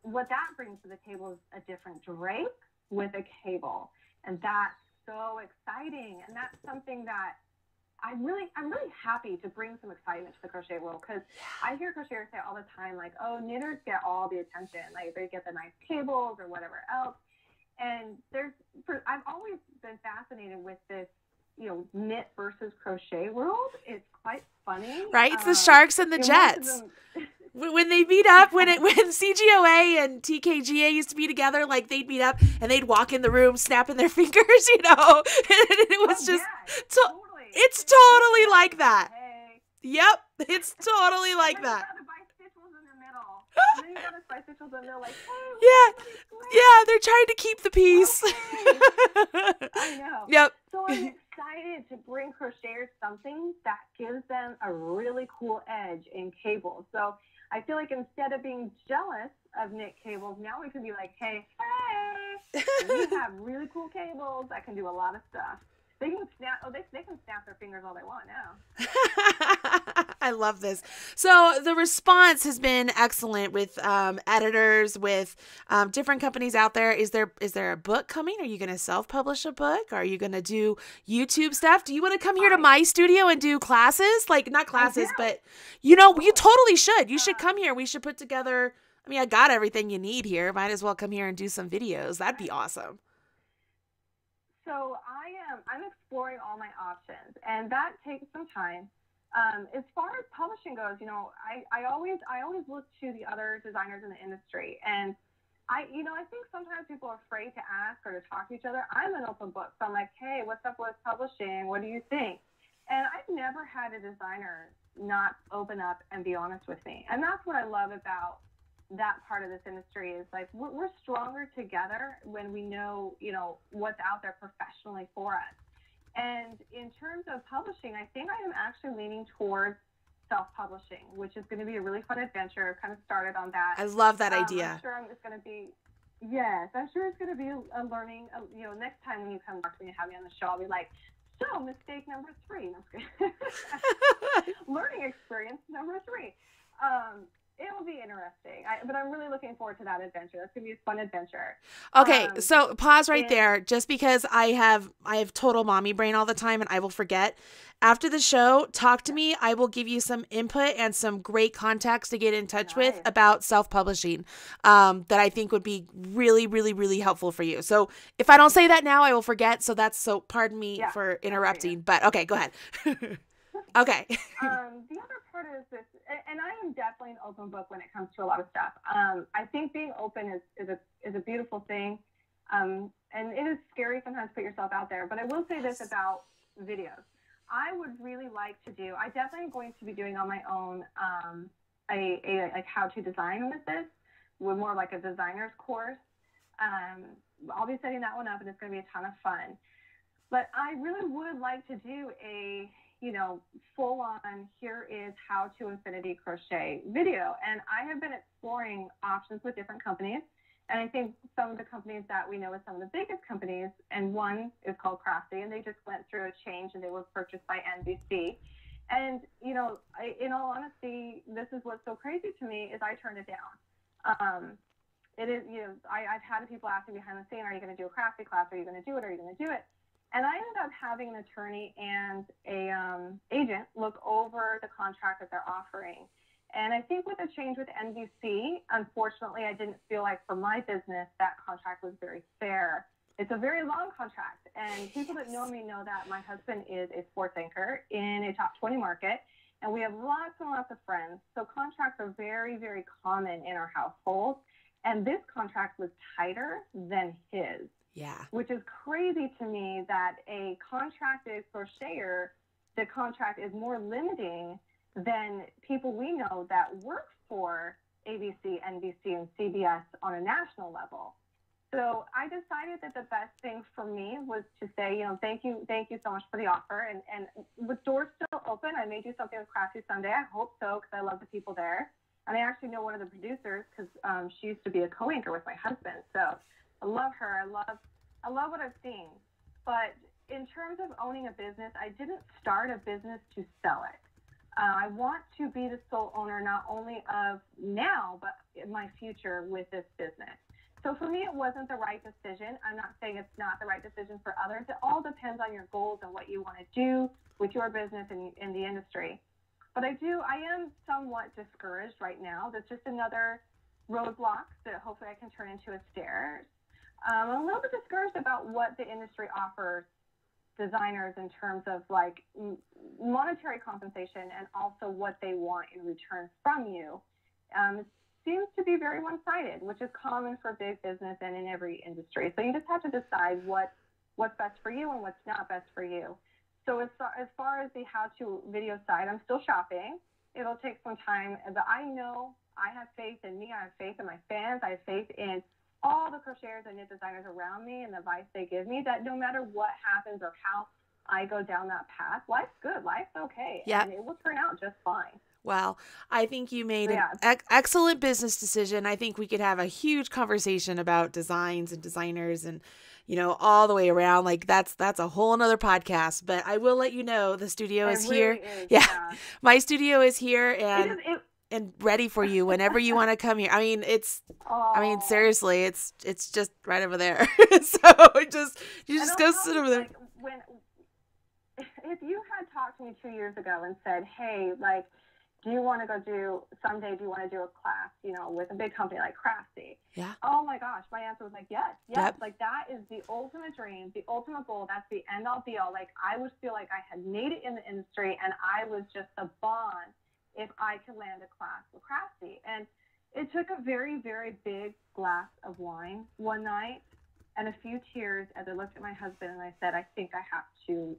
what that brings to the table is a different drape with a cable. And that's so exciting. And that's something that I'm really happy to bring some excitement to the crochet world, because I hear crocheters say all the time, like, oh, knitters get all the attention. Like, they get the nice cables or whatever else. And I've always been fascinated with this, you know, knit versus crochet world. It's quite funny. Right? It's the sharks and the jets. When they meet up, when CGOA and TKGA used to be together, like, they'd meet up and they'd walk in the room snapping their fingers, you know, and it was totally. It's totally like that. Hey. Yep, it's totally like that. To buy stitches in the And then you go to bicycles and they're like, hey, Yeah. everybody's great. Yeah, they're trying to keep the peace. Okay. I know. Yep. So I'm excited to bring crocheters something that gives them a really cool edge in cables. So I feel like instead of being jealous of knit cables, now we can be like, hey, we have really cool cables that can do a lot of stuff. They can snap. Oh, they can snap their fingers all they want now. I love this. So the response has been excellent with editors, with different companies out there. Is there a book coming? Are you going to self-publish a book? Are you going to do YouTube stuff? Do you want to come here to my studio and do classes? Like, not classes, but you totally should. You should come here. We should put together. I mean, I got everything you need here. Might as well come here and do some videos. That'd be awesome. So I'm exploring all my options, and that takes some time. As far as publishing goes, I always look to the other designers in the industry, and I think sometimes people are afraid to ask or to talk to each other. I'm an open book, so I'm like, hey, what's up with publishing? What do you think? And I've never had a designer not open up and be honest with me, and that's what I love about that part of this industry is like we're stronger together when we know what's out there professionally for us. And in terms of publishing, I think I am actually leaning towards self-publishing, which is going to be a really fun adventure. Kind of started on that. I love that idea. I'm sure it's going to be I'm sure it's going to be a learning. Next time when you come talk to me and have me on the show, I'll be like, so mistake number 3. Learning experience number 3. It'll be interesting, but I'm really looking forward to that adventure. That's gonna be a fun adventure. Okay, so pause right there, just because I have total mommy brain all the time, and I will forget. After the show, talk to me. I will give you some input and some great contacts to get in touch with about self-publishing that I think would be really, really, really helpful for you. So if I don't say that now, I will forget. So pardon me for interrupting. But okay, go ahead. Okay. The other part is this, and I am definitely an open book when it comes to a lot of stuff. I think being open is a beautiful thing, and it is scary sometimes to put yourself out there. But I will say this about videos. I would really like to do. I definitely am going to be doing on my own a like how to design with this, with more like a designer's course. I'll be setting that one up, and it's going to be a ton of fun. But I really would like to do a full on, here is how to infinity crochet video. And I have been exploring options with different companies. And I think some of the companies that we know are some of the biggest companies, and one is called Crafty, and they just went through a change and they were purchased by NBC. And, in all honesty, this is what's so crazy to me is I turned it down. It is, I've had people asking behind the scene, are you going to do a Crafty class? Are you going to do it? Are you going to do it? And I ended up having an attorney and a agent look over the contract that they're offering. And I think with the change with NBC, unfortunately, I didn't feel like for my business that contract was very fair. It's a very long contract. And people that know me know that my husband is a sports anchor in a top 20 market. And we have lots and lots of friends. So contracts are very, very common in our household. And this contract was tighter than his. Yeah. Which is crazy to me that a contracted crocheter, the contract is more limiting than people we know that work for ABC, NBC, and CBS on a national level. So I decided that the best thing for me was to say, thank you so much for the offer. And with doors still open, I may do something with Crafty someday. I hope so, because I love the people there. And I actually know one of the producers because she used to be a co-anchor with my husband. So I love her. I love what I've seen. But in terms of owning a business, I didn't start a business to sell it. I want to be the sole owner, not only of now, but in my future with this business. So for me, it wasn't the right decision. I'm not saying it's not the right decision for others. It all depends on your goals and what you want to do with your business and in the industry. But I am somewhat discouraged right now. That's just another roadblock that hopefully I can turn into a stair. I'm a little bit discouraged about what the industry offers designers in terms of like monetary compensation and also what they want in return from you. It seems to be very one-sided, which is common for big business and in every industry. So you just have to decide what's best for you and what's not best for you. So as far as the how-to video side, I'm still shopping. It'll take some time, but I know I have faith in me. I have faith in my fans. I have faith in all the crocheters and knit designers around me and the advice they give me, that no matter what happens or how I go down that path, life's good. Life's okay. Yeah. And it will turn out just fine. Well, I think you made Yeah. an excellent business decision. I think we could have a huge conversation about designs and designers and, you know, all the way around. Like that's a whole nother podcast, but I will let you know the studio is here. Is, yeah. My studio is here and It and ready for you whenever you want to come here. I mean, seriously, it's just right over there. So you just go sit over there. Like, if you had talked to me 2 years ago and said, hey, like, do you want to go do a class, you know, with a big company like Craftsy? Yeah. Oh my gosh, my answer was like, yes. Yep. Like that is the ultimate dream, the ultimate goal. That's the end all be all. Like I would feel like I had made it in the industry and I was just a bond if I could land a class with Craftsy. And it took a very, very big glass of wine one night and a few tears as I looked at my husband and I said, I think I have to,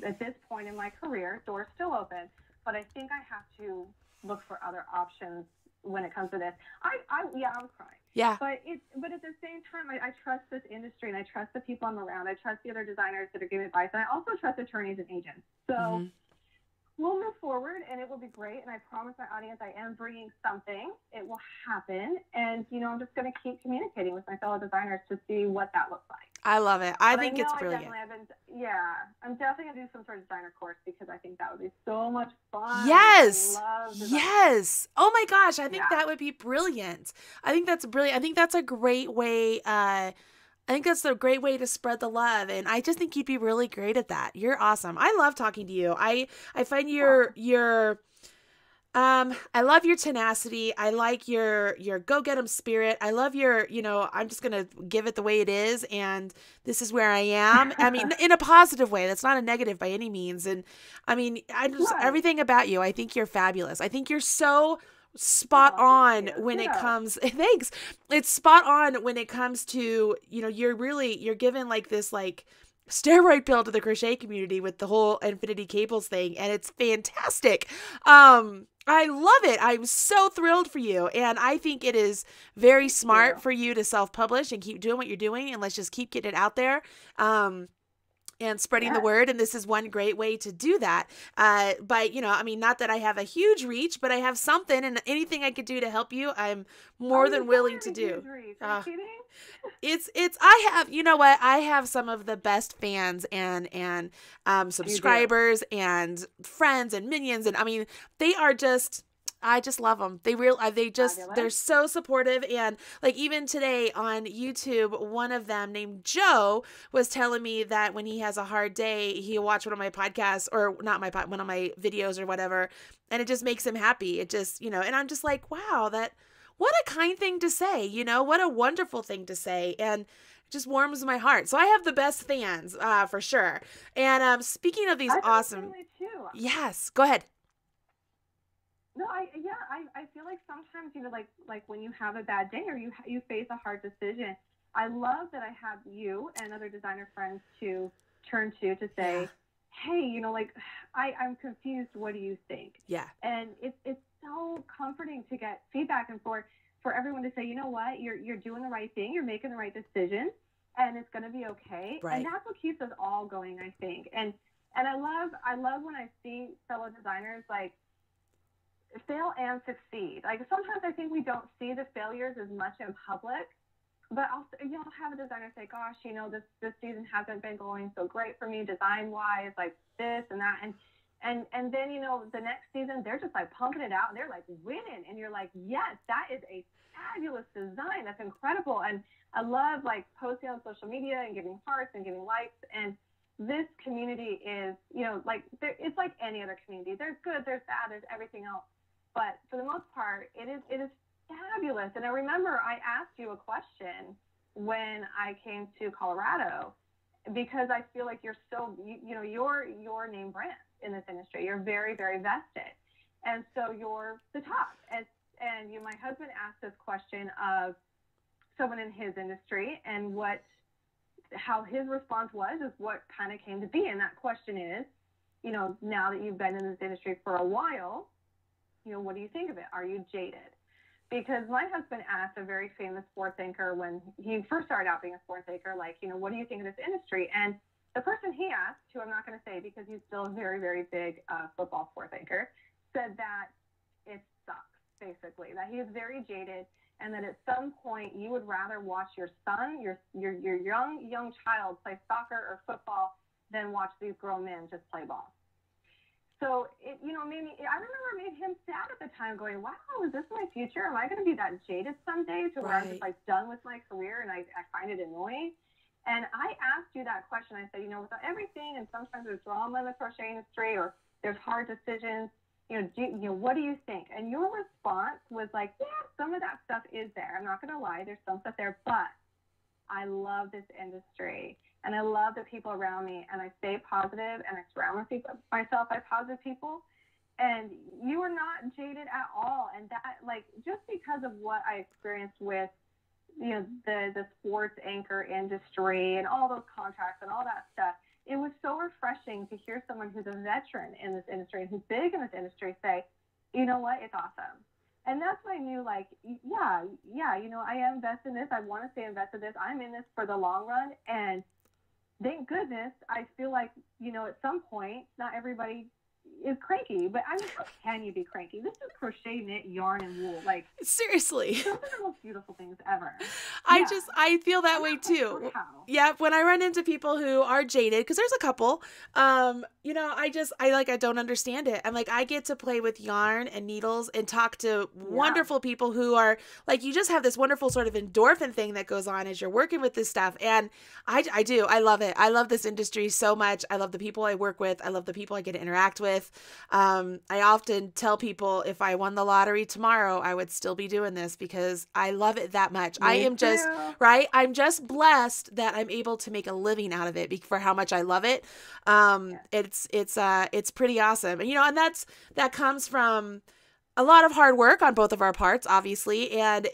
at this point in my career, doors still open, but I think I have to look for other options when it comes to this. I was crying. Yeah. But at the same time, I trust this industry and I trust the people I'm around. I trust the other designers that are giving advice, and I also trust attorneys and agents. So we'll move forward, and it will be great. And I promise my audience I am bringing something. It will happen, and you know I'm just going to keep communicating with my fellow designers to see what that looks like. I love it. I think it's brilliant. I'm definitely going to do some sort of designer course because I think that would be so much fun. Yes. Yes. Oh my gosh. I think that would be brilliant. I think that's brilliant. I think that's a great way. I think that's a great way to spread the love. And I just think you'd be really great at that. You're awesome. I love talking to you. I find I love your tenacity. I like your go get 'em spirit. I love your, you know, I'm just going to give it the way it is. And this is where I am. I mean, in a positive way. That's not a negative by any means. And I mean, everything about you, I think you're fabulous. I think you're so spot on when it comes, thanks. It's spot on when it comes to, you know, you're given like this, like, steroid pill to the crochet community with the whole infinity cables thing, and it's fantastic. I love it. I'm so thrilled for you, and I think it is very smart for you to self-publish and keep doing what you're doing, and let's just keep getting it out there. And spreading the word. And this is one great way to do that. But, you know, I mean, not that I have a huge reach, but I have something, and anything I could do to help you, I'm more than willing to do. Are you kidding? I have, you know what? I have some of the best fans and subscribers and friends and minions. And I mean, they are just, I just love them. They're so supportive. And like even today on YouTube, one of them named Joe was telling me that when he has a hard day, he'll watch one of my podcasts, or not one of my videos or whatever. And it just makes him happy. It just, you know, and I'm just like, wow, what a kind thing to say, you know, what a wonderful thing to say. And it just warms my heart. So I have the best fans, for sure. And speaking of these awesome, yes, go ahead. No, I feel like sometimes, you know, like when you have a bad day or you face a hard decision, I love that I have you and other designer friends to turn to say, hey, you know, like I'm confused. What do you think? Yeah. And it's so comforting to get feedback and for everyone to say, you know what, you're doing the right thing, you're making the right decision, and it's going to be okay. Right. And that's what keeps us all going, I think. And I love when I see fellow designers like fail and succeed. Like sometimes I think we don't see the failures as much in public, but I'll have a designer say, gosh, you know, this season hasn't been going so great for me design wise, like this and that. And then, you know, the next season they're just like pumping it out and they're like winning. And you're like, yes, that is a fabulous design. That's incredible. And I love like posting on social media and giving hearts and giving likes. And this community is, you know, like it's like any other community. There's good, there's bad, there's everything else. But for the most part, it is fabulous. And I remember I asked you a question when I came to Colorado because I feel like you're still, you know, your name brand in this industry. You're very, very vested. And so you're the top. And my husband asked this question of someone in his industry, and how his response was is what kind of came to be. And that question is, you know, now that you've been in this industry for a while, you know, what do you think of it? Are you jaded? because my husband asked a very famous sports anchor when he first started out being a sports anchor, like, what do you think of this industry? And the person he asked, who I'm not going to say because he's still a very, very big football sports anchor, said that it sucks, basically, that he is very jaded, and that at some point you would rather watch your son, your young child play soccer or football than watch these grown men just play ball. So it, made me, I remember it made him sad at the time, going, wow, is this my future? Am I going to be that jaded someday to where I'm just like done with my career and I find it annoying? And I asked you that question. I said, with everything, and sometimes there's drama in the crochet industry or there's hard decisions, what do you think? And your response was like, yeah, some of that stuff is there. I'm not going to lie. There's some stuff there, but I love this industry. And I love the people around me, and I stay positive, and I surround myself by positive people. And you are not jaded at all. And that, just because of what I experienced with, the sports anchor industry and all those contracts and all that stuff, it was so refreshing to hear someone who's a veteran in this industry and who's big in this industry say, you know what, it's awesome. And that's when I knew, I am invested in this. I want to stay invested in this. I'm in this for the long run. And thank goodness, I feel like, at some point, not everybody is cranky, but I mean, how can you be cranky? This is crochet, knit, yarn, and wool. Seriously. Those are the most beautiful things ever. I feel that way too. Yeah, when I run into people who are jaded, because there's a couple, I don't understand it. I'm like, I get to play with yarn and needles and talk to wonderful people who are you just have this wonderful sort of endorphin thing that goes on as you're working with this stuff. And I love it. I love this industry so much. I love the people I work with. I love the people I get to interact with. I often tell people if I won the lottery tomorrow, I would still be doing this because I love it that much. I'm just blessed that I'm able to make a living out of it for how much I love it. It's pretty awesome. And, and that comes from a lot of hard work on both of our parts, obviously. And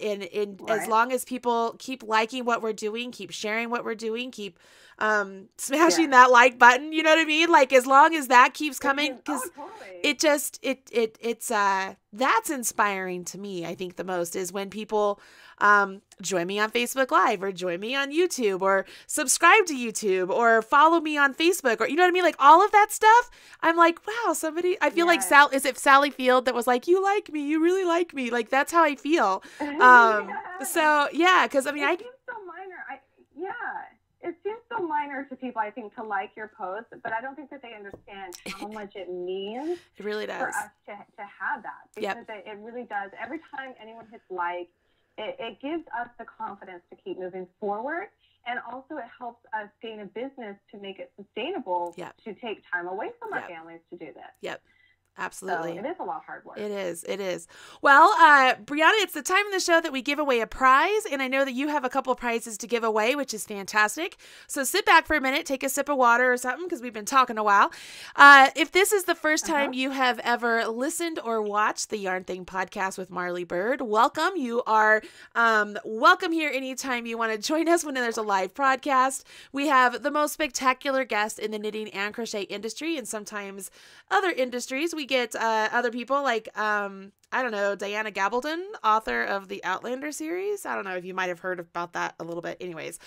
as long as people keep liking what we're doing, keep sharing what we're doing, keep smashing that like button, you know what I mean? As long as that keeps coming, because it's that's inspiring to me. I think the most is when people join me on Facebook Live or join me on YouTube or subscribe to YouTube or follow me on Facebook, or you know what I mean? All of that stuff. I'm like, wow, somebody, I feel like is it Sally Field that was like, you like me, you really like me. That's how I feel. So yeah, because I mean, it seems so minor. It seems so minor to people, I think, to like your post, but I don't think that they understand how much it means. It really does. For us to have that, because it really does. Every time anyone hits like, it gives us the confidence to keep moving forward, and also it helps us gain a business to make it sustainable to take time away from our families to do this. Yep. Absolutely. So it is a lot of hard work. It is. Well, Briana, it's the time in the show that we give away a prize, and I know that you have a couple of prizes to give away, which is fantastic. So sit back for a minute, take a sip of water or something, because we've been talking a while. If this is the first time you have ever listened or watched the Yarn Thing podcast with Marley Bird, welcome. You are welcome here anytime you want to join us when there's a live broadcast. We have the most spectacular guests in the knitting and crochet industry, and sometimes other industries. We get other people like, I don't know, Diana Gabaldon, author of the Outlander series. I don't know if you might have heard about that a little bit. Anyways,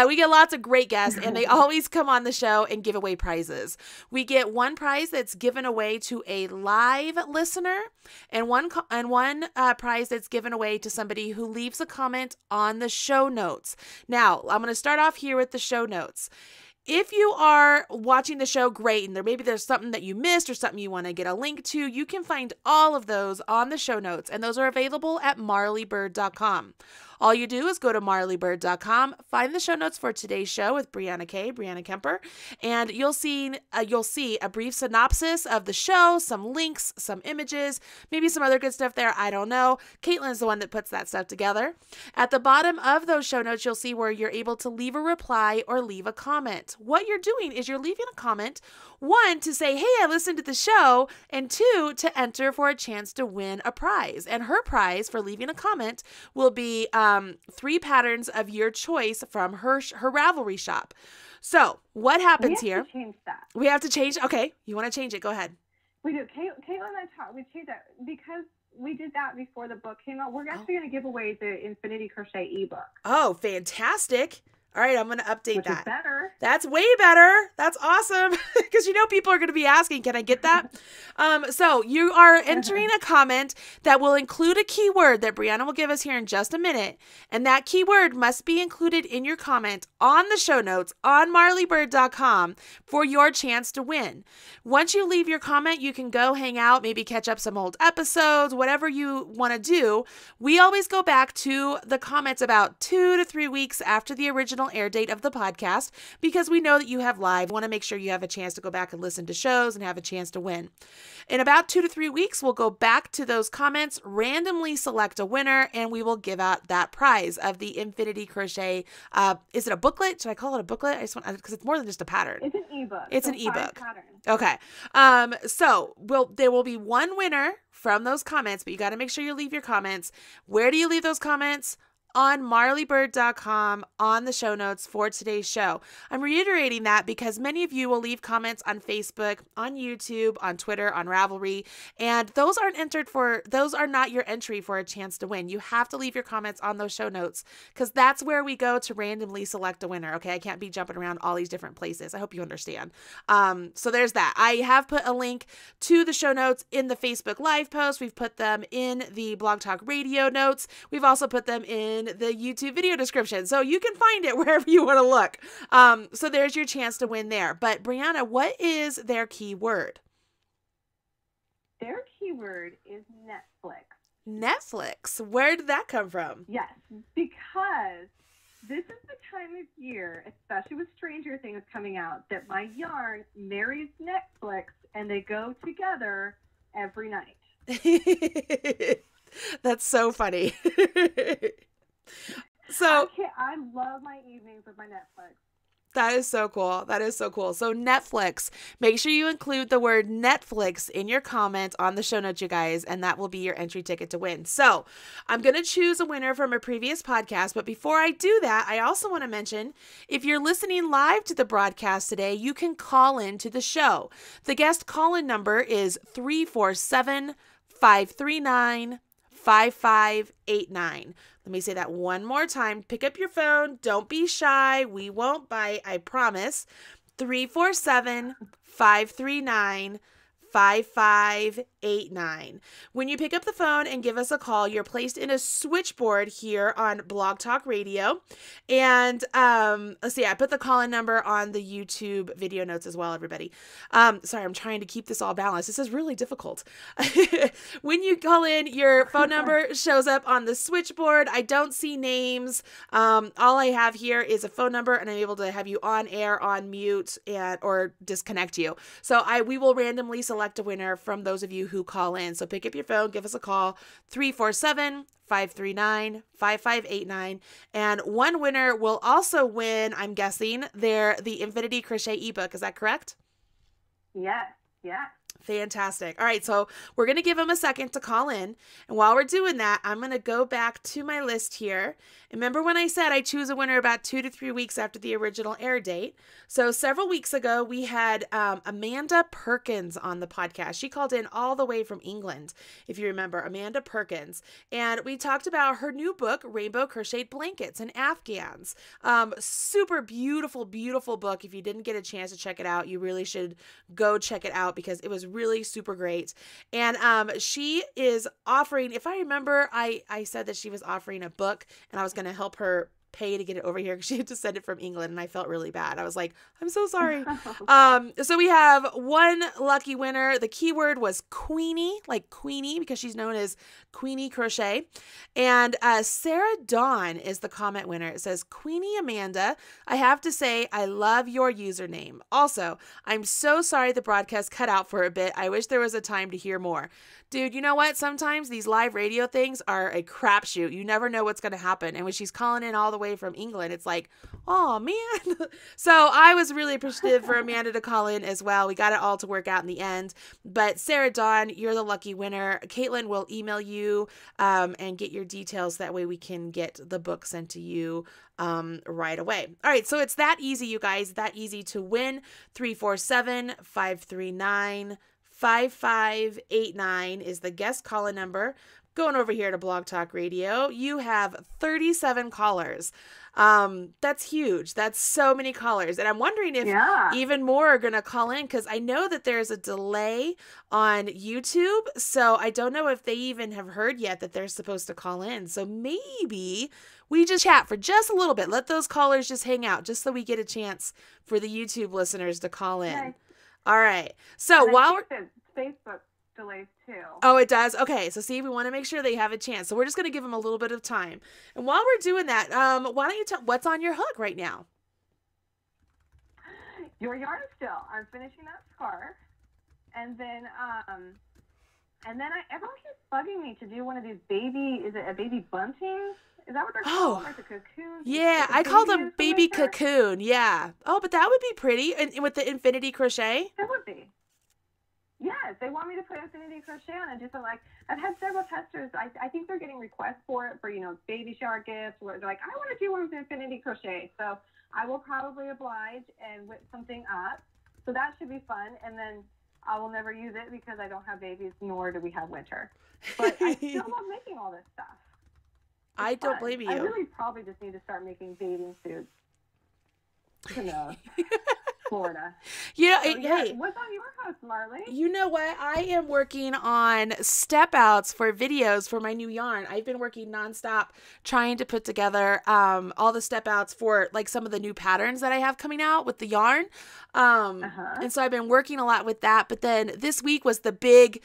we get lots of great guests, and they always come on the show and give away prizes. We get one prize that's given away to a live listener, and one prize that's given away to somebody who leaves a comment on the show notes. Now, I'm going to start off here with the show notes. If you are watching the show, great, and maybe there's something that you missed or something you want to get a link to, you can find all of those on the show notes, and those are available at marleybird.com. All you do is go to marleybird.com, find the show notes for today's show with BrianaK, Briana Kemper, and you'll see a brief synopsis of the show, some links, some images, maybe some other good stuff there. I don't know. Caitlin's the one that puts that stuff together. At the bottom of those show notes, you'll see where you're able to leave a reply or leave a comment. What you're doing is you're leaving a comment, one, to say, hey, I listened to the show, and two, to enter for a chance to win a prize. And her prize for leaving a comment will be 3 patterns of your choice from her Ravelry shop. So what happens here? We have to change that. We have to change. Okay. You want to change it? Go ahead. We do. Caitlin and I talked. We changed that because we did that before the book came out. We're actually going to give away the Infinity Crochet ebook. Oh, fantastic. All right, I'm going to update which that. Is better. That's way better. That's awesome. Because people are going to be asking, can I get that? So you are entering a comment that will include a keyword that Briana will give us here in just a minute. And that keyword must be included in your comment on the show notes on marleybird.com for your chance to win. Once you leave your comment, you can go hang out, maybe catch up some old episodes, whatever you want to do. We always go back to the comments about 2 to 3 weeks after the original air date of the podcast, because we know that you have live. We want to make sure you have a chance to go back and listen to shows and have a chance to win. In about 2 to 3 weeks, we'll go back to those comments, randomly select a winner, and we will give out that prize of the Infinity Crochet. Is it a booklet? Should I call it a booklet? I just want, because it's more than just a pattern. It's an ebook. It's so an ebook. Patterns. Okay. So there will be one winner from those comments, but you got to make sure you leave your comments. Where do you leave those comments? On marleybird.com on the show notes for today's show. I'm reiterating that because many of you will leave comments on Facebook, on YouTube, on Twitter, on Ravelry, and those are not your entry for a chance to win. You have to leave your comments on those show notes because that's where we go to randomly select a winner. Okay, I can't be jumping around all these different places. I hope you understand. So there's that. I have put a link to the show notes in the Facebook Live post. We've put them in the Blog Talk Radio notes. We've also put them in the YouTube video description. So you can find it wherever you want to look. So there's your chance to win there. But Briana, what is their keyword? Their keyword is Netflix. Netflix. Where did that come from? Yes, because this is the time of year, especially with Stranger Things coming out, that my yarn marries Netflix and they go together every night. That's so funny. So I love my evenings with my Netflix. That is so cool. That is so cool. So Netflix, make sure you include the word Netflix in your comment on the show notes, you guys, and that will be your entry ticket to win. So I'm going to choose a winner from a previous podcast, but before I do that, I also want to mention, if you're listening live to the broadcast today, you can call in to the show. The guest call-in number is 347-539-5589. Let me say that one more time. Pick up your phone. Don't be shy. We won't bite. I promise. 347-539-5589. When you pick up the phone and give us a call, you're placed in a switchboard here on Blog Talk Radio. And let's see, I put the call-in number on the YouTube video notes as well, everybody. Sorry, I'm trying to keep this all balanced. This is really difficult. When you call in, your phone number shows up on the switchboard. I don't see names. All I have here is a phone number, and I'm able to have you on air, on mute, or disconnect you. So we will randomly select a winner from those of you who call in. So pick up your phone, give us a call, 347-539-5589. And one winner will also win, I'm guessing, the Infinity Crochet ebook. Is that correct? Yes. Yeah. Fantastic. All right, so we're going to give them a second to call in. And while we're doing that, I'm going to go back to my list here. Remember when I said I choose a winner about 2 to 3 weeks after the original air date? So several weeks ago, we had Amanda Perkins on the podcast. She called in all the way from England, if you remember, Amanda Perkins. And we talked about her new book, Rainbow Crocheted Blankets and Afghans. Super beautiful, beautiful book. If you didn't get a chance to check it out, you really should go check it out because it was really super great. And she is offering, if I remember, I said that she was offering a book and I was going to help her pay to get it over here because she had to send it from England, and I felt really bad. I was like, I'm so sorry. So we have one lucky winner. The keyword was Queenie, like Queenie, because she's known as Queenie Crochet. And Sarah Dawn is the comment winner. It says, Queenie Amanda, I have to say I love your username. Also, I'm so sorry the broadcast cut out for a bit. I wish there was a time to hear more. Dude, you know what? Sometimes these live radio things are a crapshoot. You never know what's going to happen. And when she's calling in all the way from England, it's like, oh, man. So I was really appreciative for Amanda to call in as well. We got it all to work out in the end. But Sarah Dawn, you're the lucky winner. Caitlin will email you and get your details. That way we can get the book sent to you right away. All right, so it's that easy, you guys, that easy to win. 347-539-5589. 5589 is the guest call-in number. Going over here to Blog Talk Radio, you have 37 callers. That's huge. That's so many callers. And I'm wondering if even more are going to call in, because I know that there's a delay on YouTube. So I don't know if they even have heard yet that they're supposed to call in. So maybe we just chat for just a little bit. Let those callers just hang out, just so we get a chance for the YouTube listeners to call in. Okay. All right. So while we're... Facebook delays too. Oh, it does? Okay. So see, we want to make sure they have a chance. So we're just going to give them a little bit of time. And while we're doing that, why don't you tell what's on your hook right now? Your yarn still. I'm finishing that scarf. And then everyone keeps bugging me to do one of these is it a baby bunting? Is that what they're called? Like a cocoon? Yeah, I call them baby cocoon. Yeah. Oh, but that would be pretty. And with the infinity crochet? It would be. Yes, they want me to put infinity crochet on it. Just so, like, I've had several testers. I think they're getting requests for it for, baby shower gifts, where they're like, I want to do one with infinity crochet. So I will probably oblige and whip something up. So that should be fun. And then I will never use it because I don't have babies, nor do we have winter. But I still love making all this stuff. I don't blame you. I really probably just need to start making bathing suits. Who knows? Florida. Hey, what's on your house, Marley? You know what? I am working on step outs for videos for my new yarn. I've been working nonstop trying to put together all the step outs for like some of the new patterns that I have coming out with the yarn. And so I've been working a lot with that. But then this week was the big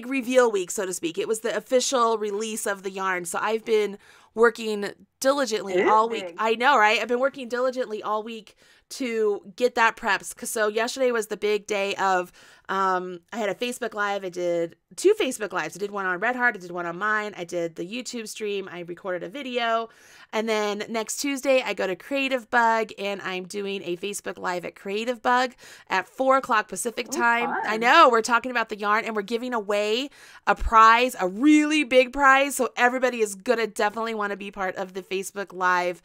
reveal week, so to speak. It was the official release of the yarn. So I've been working diligently all week. Big. I know, right? I've been working diligently all week to get that prepped. So yesterday was the big day of, I had a Facebook Live. I did 2 Facebook Lives. I did one on Red Heart. I did one on mine. I did the YouTube stream. I recorded a video. And then next Tuesday, I go to Creative Bug, and I'm doing a Facebook Live at Creative Bug at 4 o'clock Pacific time. Fun. I know, we're talking about the yarn, and we're giving away a prize, a really big prize. So everybody is going to definitely want to be part of the Facebook Live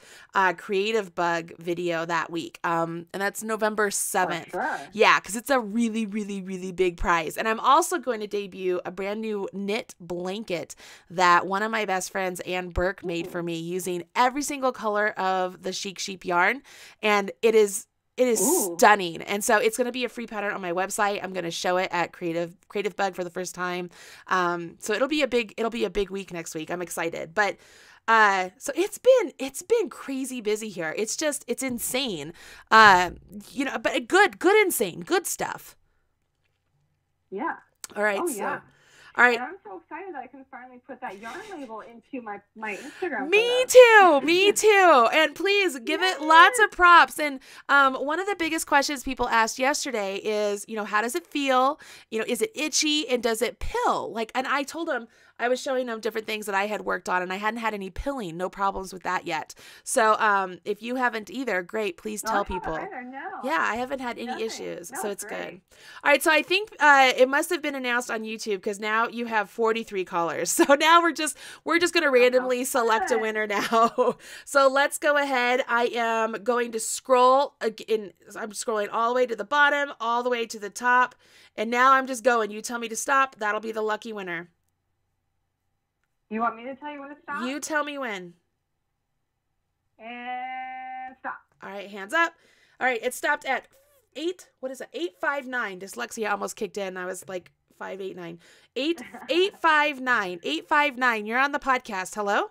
Creative Bug video that week. And that's November 7th. Sure. Yeah, because it's a really, really, really big prize. And I'm also going to debut a brand new knit blanket that one of my best friends, Ann Burke, made for me using every single color of the Chic Sheep yarn. And it is stunning. And so it's going to be a free pattern on my website. I'm going to show it at Creative Bug for the first time. So it'll be a big week next week. I'm excited. But so it's been crazy busy here. It's insane. But good insane, good stuff. Yeah. All right. Oh, so, yeah. All right. And I'm so excited that I can finally put that yarn label into my Instagram. Me too. And please give it lots of props. And one of the biggest questions people asked yesterday is, how does it feel? Is it itchy, and does it pill? And I told them, I was showing them different things that I had worked on, and I hadn't had any pilling, no problems with that yet. So if you haven't either, great, please tell people. No. Yeah, I haven't had any issues, No, so it's great. good. All right, so I think it must have been announced on YouTube, because now you have 43 callers. So now we're just going to randomly select a winner now. So let's go ahead. I am going to scroll again. I'm scrolling all the way to the bottom, all the way to the top, and now I'm just going. You tell me to stop. That'll be the lucky winner. You want me to tell you when to stop? You tell me when. And stop. All right, hands up. All right, it stopped at 859. Dyslexia almost kicked in. I was like 589. 859. 859. You're on the podcast. Hello?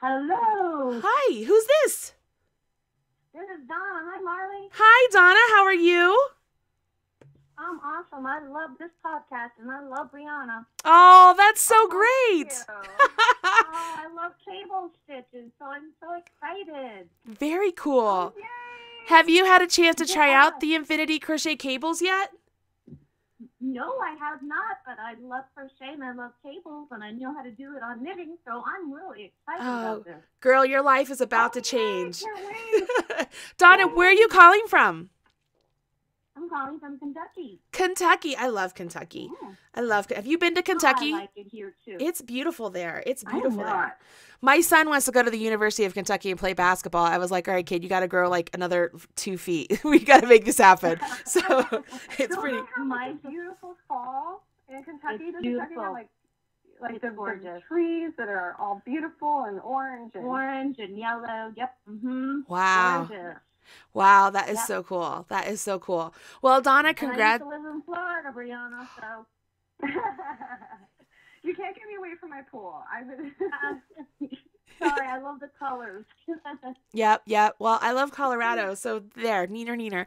Hello. Hi, who's this? This is Donna. Hi, Marley. Hi, Donna. How are you? I'm awesome. I love this podcast, and I love Briana. Oh, that's so great. I love cable stitches, so I'm so excited. Very cool. Oh, yay. Have you had a chance to try out the Infinity Crochet cables yet? No, I have not, but I love crochet and I love cables, and I know how to do it on knitting, so I'm really excited about this. Girl, your life is about to change. Can't wait. Donna, where are you calling from? I'm I'm calling from Kentucky. Kentucky. I love Kentucky. Yeah. Have you been to Kentucky? I like it here too. It's beautiful there. It's I have beautiful there. not. My son wants to go to the University of Kentucky and play basketball. I was like, all right, kid, you got to grow like another 2 feet. We got to make this happen. So it's Don't pretty. they have like a beautiful fall in Kentucky? It's Does beautiful. Kentucky have like It's the gorgeous. trees that are all beautiful and orange and Orange and yellow. Yep. Mm-hmm. Wow. Gorgeous. Wow, that is Yep. so cool. That is so cool. Well, Donna, And I congrats. used to live in Florida, Briana, so. You can't get me away from my pool. I've been Sorry, I love the colors. Yep. Well, I love Colorado, so there, neener.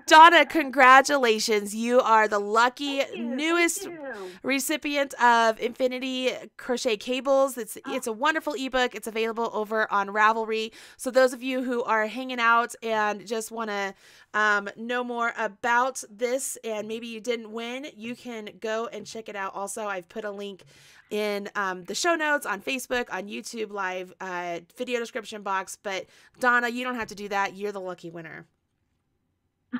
Donna, congratulations. You are the lucky Thank you, newest thank you. recipient of Infinity Crochet Cables. It's a wonderful ebook. It's available over on Ravelry. So those of you who are hanging out and just want to know more about this and maybe you didn't win, you can go and check it out. Also, I've put a link in the show notes on Facebook, on YouTube Live, video description box. But Donna, you don't have to do that. You're the lucky winner.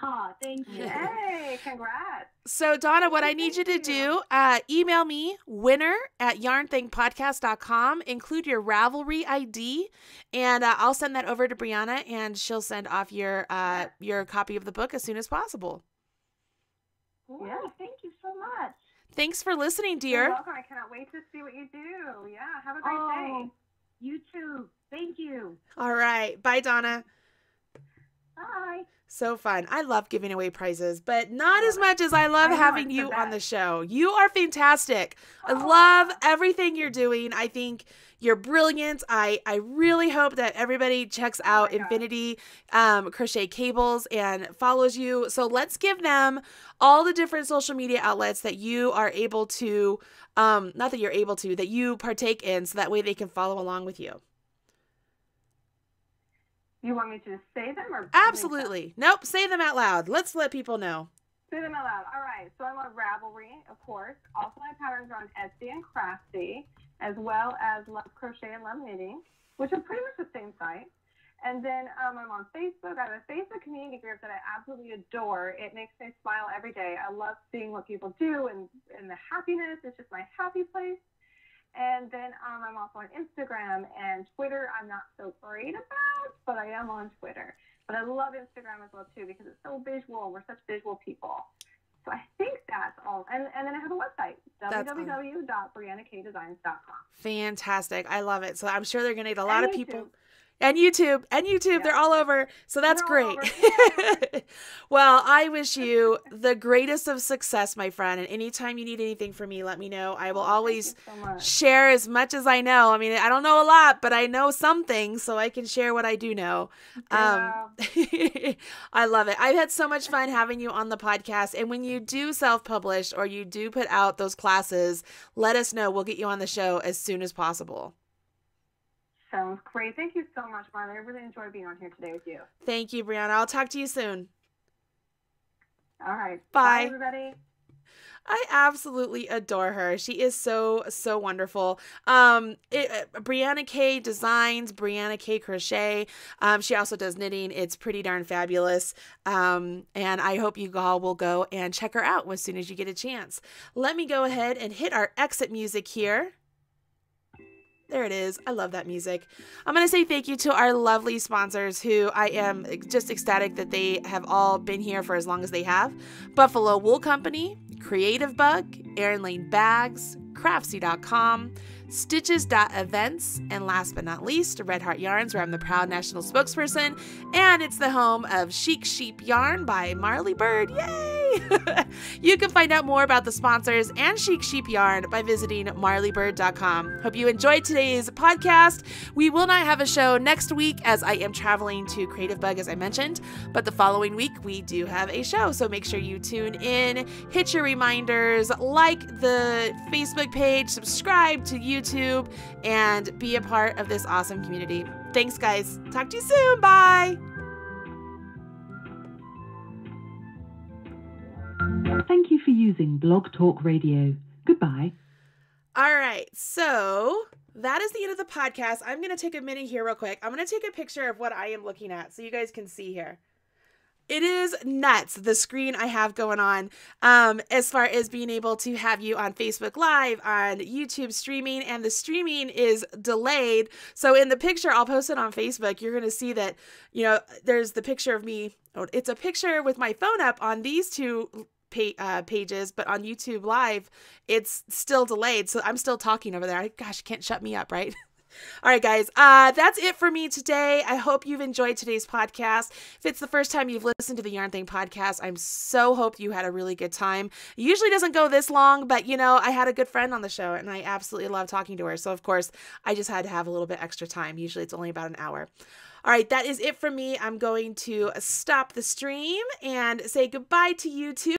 Oh, thank you. Hey, congrats. So Donna, what I need you to do, email me winner@yarnthingpodcast.com, include your Ravelry ID, and I'll send that over to Briana and she'll send off your copy of the book as soon as possible. Yeah, thank you so much. Thanks for listening, dear. You're welcome. I cannot wait to see what you do. Yeah, have a great day. You too. Thank you. All right. Bye, Donna. Bye. So fun. I love giving away prizes, but not as much as I love I know, having it's you the on the best. show. You are fantastic. I love everything you're doing. I think you're brilliant. I really hope that everybody checks out my God. Infinity Crochet Cables and follows you. So let's give them all the different social media outlets that you are able to, not that you're able to, that you partake in, so that way they can follow along with you. You want me to just say them or Absolutely. Nope. Say them out loud. Let's let people know. say them out loud? All right. So I'm on Ravelry, of course. Also, my patterns are on Etsy and Craftsy, as well as Love Crochet and Love Knitting, which are pretty much the same site. And then I'm on Facebook. I have a Facebook community group that I absolutely adore. It makes me smile every day. I love seeing what people do and the happiness. It's just my happy place. And then I'm also on Instagram and Twitter. I'm not so great about, but I am on Twitter. But I love Instagram as well, too, because it's so visual. We're such visual people. So I think that's all. And then I have a website, www.BrianaKdesigns.com. Fantastic. I love it. So I'm sure they're going to get a lot of And people. And YouTube. Yeah. They're all over. So that's They're all great. Well, I wish you the greatest of success, my friend. And anytime you need anything from me, let me know. I will always Thank you so much. share as much as I know. I mean, I don't know a lot, but I know some things, so I can share what I do know. Yeah. I love it. I've had so much fun having you on the podcast. And when you do self-publish or you do put out those classes, let us know. We'll get you on the show as soon as possible. Sounds great. Thank you so much, Marla. I really enjoyed being on here today with you. Thank you, Briana. I'll talk to you soon. All right. Bye. Everybody. I absolutely adore her. She is so wonderful. BrianaK Designs, BrianaK Crochet. She also does knitting. It's pretty darn fabulous. And I hope you all will go and check her out as soon as you get a chance. Let me go ahead and hit our exit music here. There it is. I love that music. I'm going to say thank you to our lovely sponsors who I am just ecstatic that they have all been here for as long as they have. Buffalo Wool Company, Creative Bug, Erin Lane Bags, Craftsy.com, Stitches.events, and last but not least, Red Heart Yarns, where I'm the proud national spokesperson, and it's the home of Chic Sheep Yarn by Marley Bird. Yay! You can find out more about the sponsors and Chic Sheep Yarn by visiting marleybird.com. Hope you enjoyed today's podcast. We will not have a show next week as I am traveling to Creative Bug, as I mentioned, but the following week we do have a show, so make sure you tune in, hit your reminders, like the Facebook page, subscribe to YouTube, and be a part of this awesome community. Thanks, guys. Talk to you soon. Bye. Thank you for using Blog Talk Radio. Goodbye. All right, so that is the end of the podcast. I'm going to take a minute here real quick. I'm going to take a picture of what I am looking at so you guys can see here. It is nuts, the screen I have going on, as far as being able to have you on Facebook Live, on YouTube streaming, and the streaming is delayed. So in the picture, I'll post it on Facebook, you're going to see that, you know, there's the picture of me. Oh, it's a picture with my phone up on these two pages, but on YouTube Live, it's still delayed. So I'm still talking over there. Gosh, you can't shut me up, right? All right, guys, that's it for me today. I hope you've enjoyed today's podcast. If it's the first time you've listened to the Yarn Thing podcast, I'm so hope you had a really good time. It usually doesn't go this long, but you know, I had a good friend on the show and I absolutely love talking to her. So of course, I just had to have a little bit extra time. Usually it's only about an hour. All right, that is it for me. I'm going to stop the stream and say goodbye to YouTube.